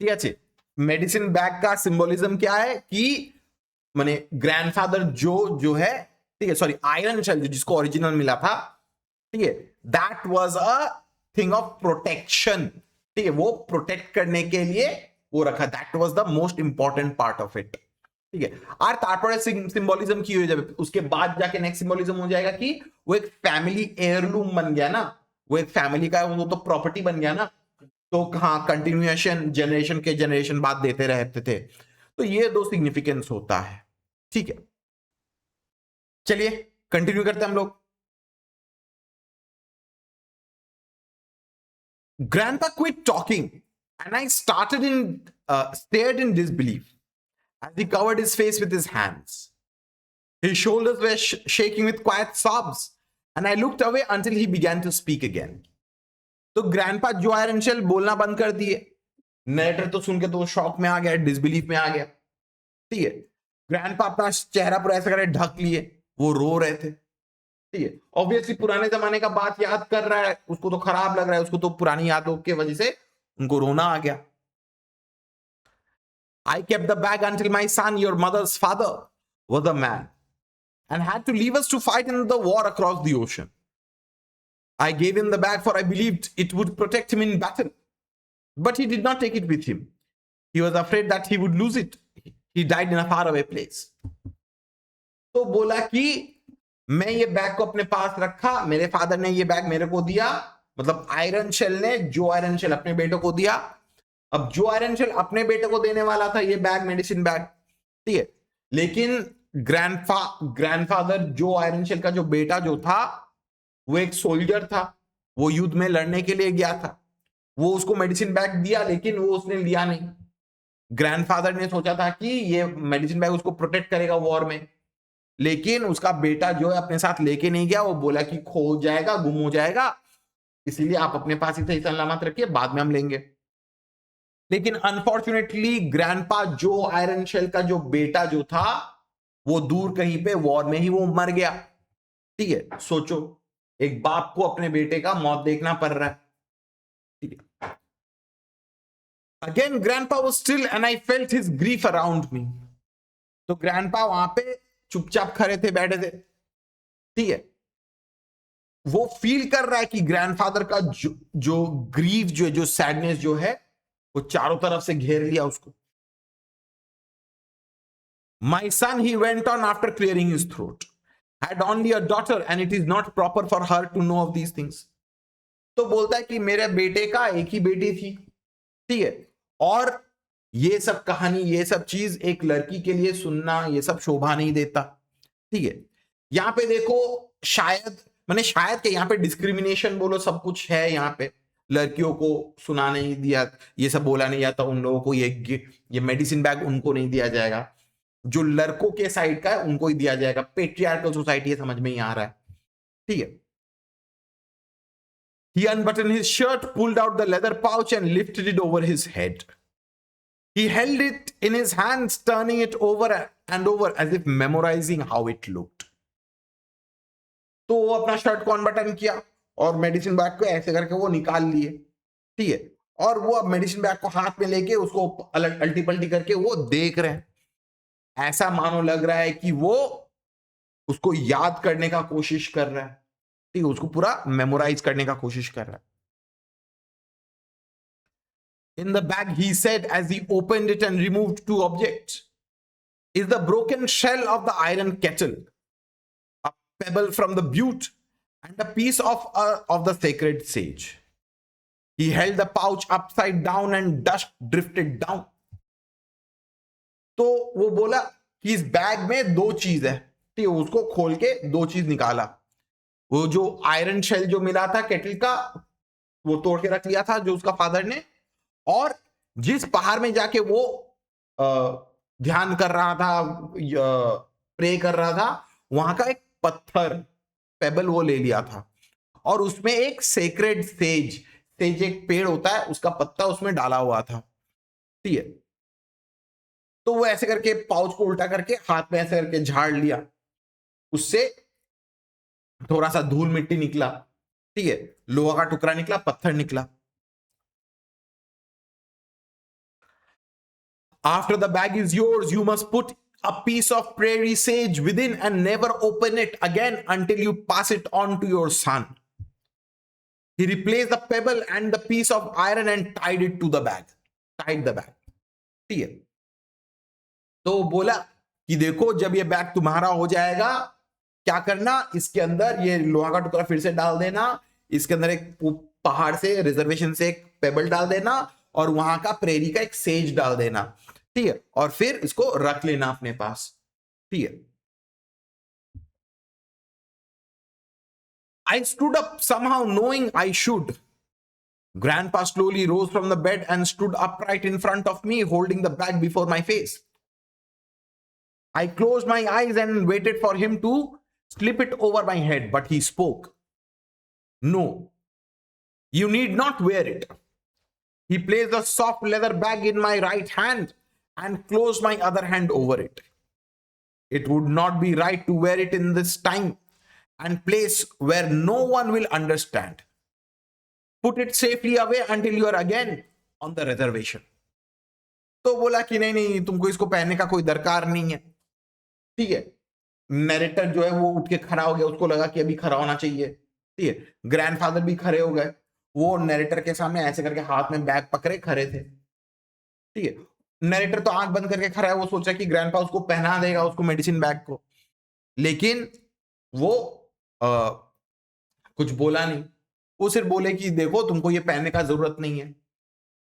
A: ঠিক আছে, মেডিসিন ব্যাগ का सिंबलिज्म क्या है कि माने ग्रैंडफादर जो है, ठीक है, सॉरी आयरन शेल जिसको ओरिजिनल मिला था, ठीक है, that was a thing of protection, ठीक है, वो प्रोटेक्ट करने के लिए वो रखा, that was the most important part of it, ठीक है। और तारपरे सिंबलिज्म की हो जाए, उसके बाद जाके नेक्स्ट सिंबलिज्म हो जाएगा कि वो एक फैमिली एयरलूम बन गया ना, वो एक फैमिली का वो तो प्रॉपर्टी बन गया ना, तो हाँ कंटिन्यूएशन जनरेशन के जनरेशन बाद देते रहते थे, तो ये दो सिग्निफिकेंस होता है, ठीक है। चलिए कंटिन्यू करते हैं हम लोग। Grandpa quit talking and I stared in disbelief as he covered his face with his hands. His shoulders were shaking with quiet sobs and I looked away until he began to speak again. तो grandpa जो Iron shell बोलना बंद कर दिए, narrator तो सुन के तो shock में आ गया, डिसबिलीफ में आ गया, ठीक है। ग्रैंडपा अपना चेहरा पूरा ऐसा करे ढक लिए, वो रो रहे थे, ठीक है। ऑब्वियसली पुराने जमाने का बात याद कर रहा है, उसको तो खराब लग रहा है, उसको तो पुरानी यादों की वजह से उनको रोना आ गया। I kept the bag until my son, your mother's father, was a man and had to leave us to fight in the war across the ocean. I gave him the bag for I believed it would protect him in battle. But he did not take it with him. He was afraid that he would lose it. He died in a faraway place. तो बोला कि मैं ये bag को अपने पास रखा, मेरे father ने ये बैग मेरे को दिया, मतलब आयरन शेल ने जो आयरन शेल अपने बेटे को दिया। अब जो आयरन शेल अपने बेटे को देने वाला था ये बैग, मेडिसिन बैग, ठीक है, लेकिन ग्रैंडफादर जो आयरन शेल का जो बेटा जो था वो एक सोल्जर था, वो युद्ध में लड़ने के लिए गया था, वो उसको मेडिसिन बैग दिया लेकिन वो उसने लिया नहीं। ग्रैंडफादर ने सोचा था कि ये मेडिसिन बैग उसको प्रोटेक्ट करेगा वॉर में, लेकिन उसका बेटा जो है अपने साथ लेके नहीं गया, वो बोला कि खो जाएगा, गुम हो जाएगा, इसलिए आप अपने पास ही सही सलामत रखिए, बाद में हम लेंगे। लेकिन अनफॉर्चुनेटली ग्रैंडपा जो आयरन शेल का जो बेटा जो था वो दूर कहीं पे वॉर में ही वो मर गया, ठीक है। सोचो एक बाप को अपने बेटे का मौत देखना पड़ रहा है, ठीक है। Again grandpa was still and I felt his grief around me. तो ग्रैंडपा वहां पे चुपचाप खड़े थे, बैठे थे, ठीक है। वो फील कर रहा है कि ग्रैंडफादर का जो ग्रीफ जो है, जो सैडनेस जो है वो चारों तरफ से घेर लिया उसको। My son, he went on after clearing his throat, had only a daughter and it is not proper for her to know of these things. तो बोलता है कि मेरे बेटे का एक ही बेटी थी, ठीक है, और ये सब कहानी, ये सब चीज एक लड़की के लिए सुनना ये सब शोभा नहीं देता, ठीक है। यहां पे देखो शायद के यहाँ पे डिस्क्रिमिनेशन बोलो सब कुछ है, यहाँ पे लड़कियों को सुना नहीं दिया, ये सब बोला नहीं जाता, उन लोगों को ये मेडिसिन बैग उनको नहीं दिया जाएगा, जो लड़कों के साइड का है उनको ही दिया जाएगा। पेट्रियार्कल सोसाइटी है, समझ में ही आ रहा है, ठीक है। He unbuttoned his shirt, pulled out the leather pouch and lifted it over his head. He held it in his hands, turning it over and over as if memorizing how it looked. तो वो अपना shirt को अनबटन किया और medicine bag को ऐसे करके वो निकाल लिए, ठीक है, और वो अब मेडिसिन बैग को हाथ में लेके उसको अल्टी पल्टी करके वो देख रहे हैं। ऐसा मानो लग रहा है कि वो उसको याद करने का कोशिश कर रहा है, ठीक है, उसको पूरा मेमोराइज करने का कोशिश कर रहा है। In the bag, he said as he opened it and removed two objects, is the broken shell of the iron kettle pebble from the butte and a piece of the sacred sage. He held the pouch upside down and dust drifted down. तो वो बोला कि इस bag में दो चीज है, ठीक है, उसको खोल के दो चीज निकाला। वो जो आयरन शेल जो मिला था केटल का, वो तोड़ के रख लिया था जो उसका फादर ने, और जिस पहाड़ में जाके वो ध्यान कर रहा था, प्रे कर रहा था, वहां का एक पत्थर पेबल वो ले लिया था, और उसमें एक सेक्रेड सेज एक पेड़ होता है, उसका पत्ता उसमें डाला हुआ था, ठीक है। तो वो ऐसे करके पाउच को उल्टा करके हाथ में ऐसे करके झाड़ लिया, उससे थोड़ा सा धूल मिट्टी निकला, ठीक है, लोहा का टुकड़ा निकला, पत्थर निकला। After the bag is yours, you must put a piece of prairie sage within and never open it again until you pass it on to your son. He replaced the pebble and the piece of iron and tied it to the bag. Tied the bag. ठीक है। तो बोला कि देखो जब ये bag तुम्हारा हो जाएगा, क्या करना, इसके अंदर ये लोहा का टुकड़ा फिर से डाल देना, इसके अंदर एक पहाड़ से रिजर्वेशन से एक पेबल डाल देना, और वहां का प्रेरी का एक सेज डाल देना, ठीक है, और फिर इसको रख लेना अपने पास, ठीक है। I stood up somehow knowing I should. Grandpa slowly rose from the bed and stood upright in front of me, holding the bag before my face. I closed my eyes and waited for him to slip it over my head, but he spoke. No, you need not wear it. He placed a soft leather bag in my right hand and closed my other hand over it. It would not be right to wear it in this time and place where no one will understand. Put it safely away until you are again on the reservation. तो बोला कि नहीं नहीं, तुमको इसको पहनने का कोई दरकार नहीं है, ठीक है। नरेटर जो है वो उठ के खड़ा हो गया, उसको लगा कि अभी खड़ा होना चाहिए, ठीक है। ग्रैंडफादर भी खड़े हो गए, वो नरेटर के सामने ऐसे करके हाथ में बैग पकड़े खड़े थे, ठीक है। नरेटर तो आंख बंद करके खड़ा है, वो सोचा कि ग्रैंडपा उसको पहना देगा उसको मेडिसिन बैग को, लेकिन वो कुछ बोला नहीं। वो सिर्फ बोले कि देखो तुमको ये पहनने का जरूरत नहीं है,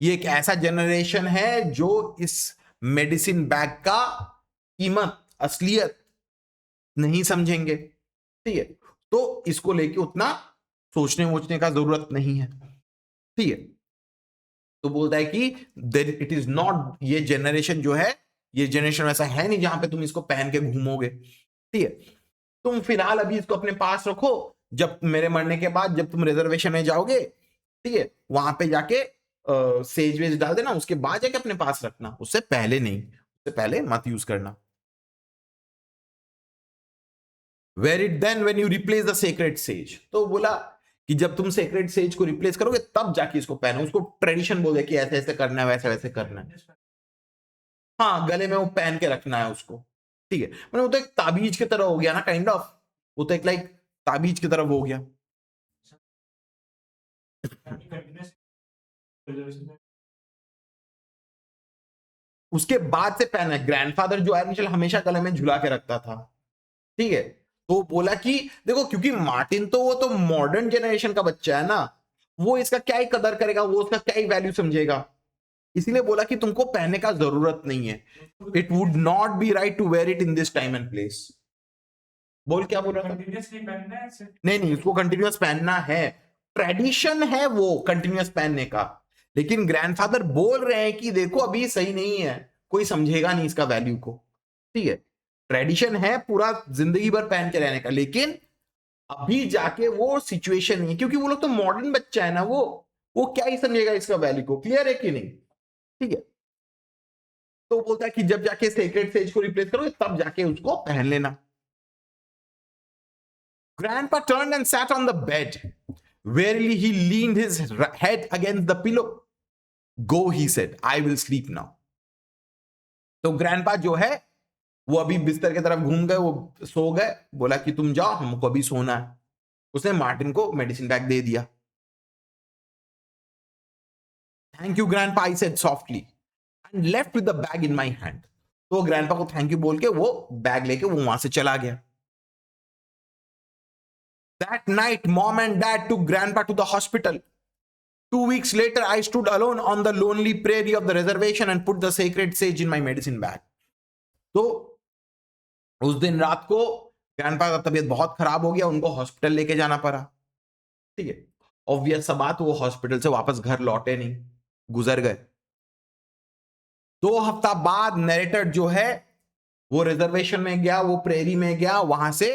A: ये एक ऐसा जनरेशन है जो इस मेडिसिन बैग का कीमत असलियत नहीं समझेंगे, ठीक है, तो इसको लेके उतना सोचने वोचने का जरूरत नहीं है, ठीक है। तो बोलता है कि इट इज नॉट, ये जनरेशन जो है, ये जनरेशन वैसा है नहीं जहां पे तुम इसको पहन के घूमोगे, ठीक है। तुम फिलहाल अभी इसको अपने पास रखो, जब मेरे मरने के बाद जब तुम रिजर्वेशन में जाओगे, ठीक है, वहां पे जाके सेज वेज डाल देना, उसके बाद जाके अपने पास रखना, उससे पहले नहीं, उससे पहले मत यूज करना। Wear it then when you replace the sacred sage. तो बोला कि जब तुम सेक्रेड सेज को रिप्लेस करोगे तब जाके इसको पहनो, उसको ट्रेडिशन बोले कि ऐसे ऐसे करना है, वैसे वैसे करना है, हाँ, गले में वो पहन के रखना है उसको, ठीक है। मतलब वो तो एक ताबीज की तरह हो गया ना, काइंड ऑफ, वो तो एक लाइक ताबीज की तरह हो गया। उसके बाद से पहना है। ग्रैंडफादर जो है हमेशा गले में झुला के रखता था, ठीक है। तो बोला कि देखो, क्योंकि मार्टिन तो वो तो मॉडर्न जनरेशन का बच्चा है ना, वो इसका क्या ही कदर करेगा, वो उसका क्या ही वैल्यू समझेगा, इसीलिए बोला कि तुमको पहनने का जरूरत नहीं है। It would not be right to wear it in this time and place. बोल क्या बोल रहा था? नहीं नहीं, उसको कंटिन्यूअस पहनना है, ट्रेडिशन है वो कंटिन्यूअस पहनने का, लेकिन ग्रैंडफादर बोल रहे हैं कि देखो अभी सही नहीं है, कोई समझेगा नहीं इसका वैल्यू को, ठीक है। ट्रेडिशन है पूरा जिंदगी भर पहन के रहने का, लेकिन अभी जाके वो सिचुएशन नहीं है, क्योंकि वो लोग तो मॉडर्न बच्चा है ना, वो क्या ही समझेगा इसका वैल्यू को। क्लियर है कि नहीं? ठीक है। तो बोलता है कि जब जाके सेक्रेड सेज को रिप्लेस करोगे तब जाके उसको पहन लेना। Grandpa turned and sat on the bed. Wearily he leaned his head against the pillow. Go, he said, I will sleep now. तो ग्रैंडपा जो है वो अभी बिस्तर की तरफ घूम गए, वो सो गए। बोला कि तुम जाओ, हमको अभी सोना है। उसने मार्टिन को मेडिसिन बैग दे दिया। Thank you grandpa, I said softly and left with the bag in my hand. तो ग्रैंडपा को थैंक यू बोल के वो बैग लेके वो वहां से चला गया। That night, mom and dad took grandpa to the hospital. 2 weeks later, I stood alone on the lonely prairie of the reservation and put the sacred sage in my medicine bag. तो उस दिन रात को grandpa का तबीयत बहुत खराब हो गया, उनको हॉस्पिटल लेके जाना पड़ा। ठीक है, ऑब्वियस सा बात, वो हॉस्पिटल से वापस घर लौटे नहीं, गुजर गए। 2 हफ्ता बाद नरेटर जो है वो रिजर्वेशन में गया, वो प्रेरी में गया, वहां से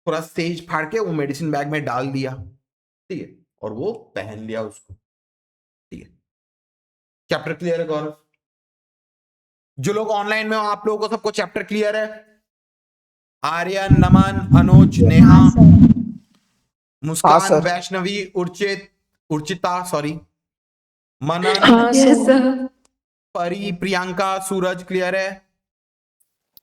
A: थोड़ा सेज फाड़ के वो मेडिसिन बैग में डाल दिया। ठीक है, और वो पहन लिया उसको। ठीक है, चैप्टर क्लियर है गौरव? जो लोग ऑनलाइन में हो, आप लोगों को सबको चैप्टर क्लियर है? आर्यन, नमन, अनुज, नेहा, मुस्कान, वैष्णवी, उर्चिता सॉरी, मनन,
B: हाँ
E: Yes,
B: सर।
E: sir.
A: परी, प्रियंका, सूरज क्लियर है?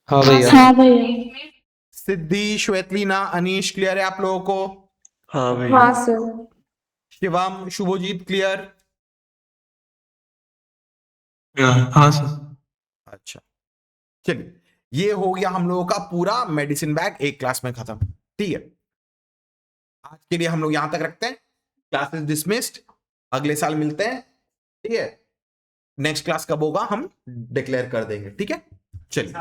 C: हाँ भैया।
B: हाँ भैया।
A: सिद्धि, श्वेतलीना, अनीश क्लियर है आप लोगों को?
C: हाँ भैया।
E: हाँ sir.
A: शिवम, शुभजीत क्लियर?
C: हाँ सर।
A: अच्छा, चलिए, ये हो गया हम लोगों का पूरा मेडिसिन बैग एक क्लास में खत्म। ठीक है, आज के लिए हम लोग यहां तक रखते हैं। क्लासेस डिसमिस्ड, अगले साल मिलते हैं। ठीक है, नेक्स्ट क्लास कब होगा हम डिक्लेयर कर देंगे। ठीक है, चलिए।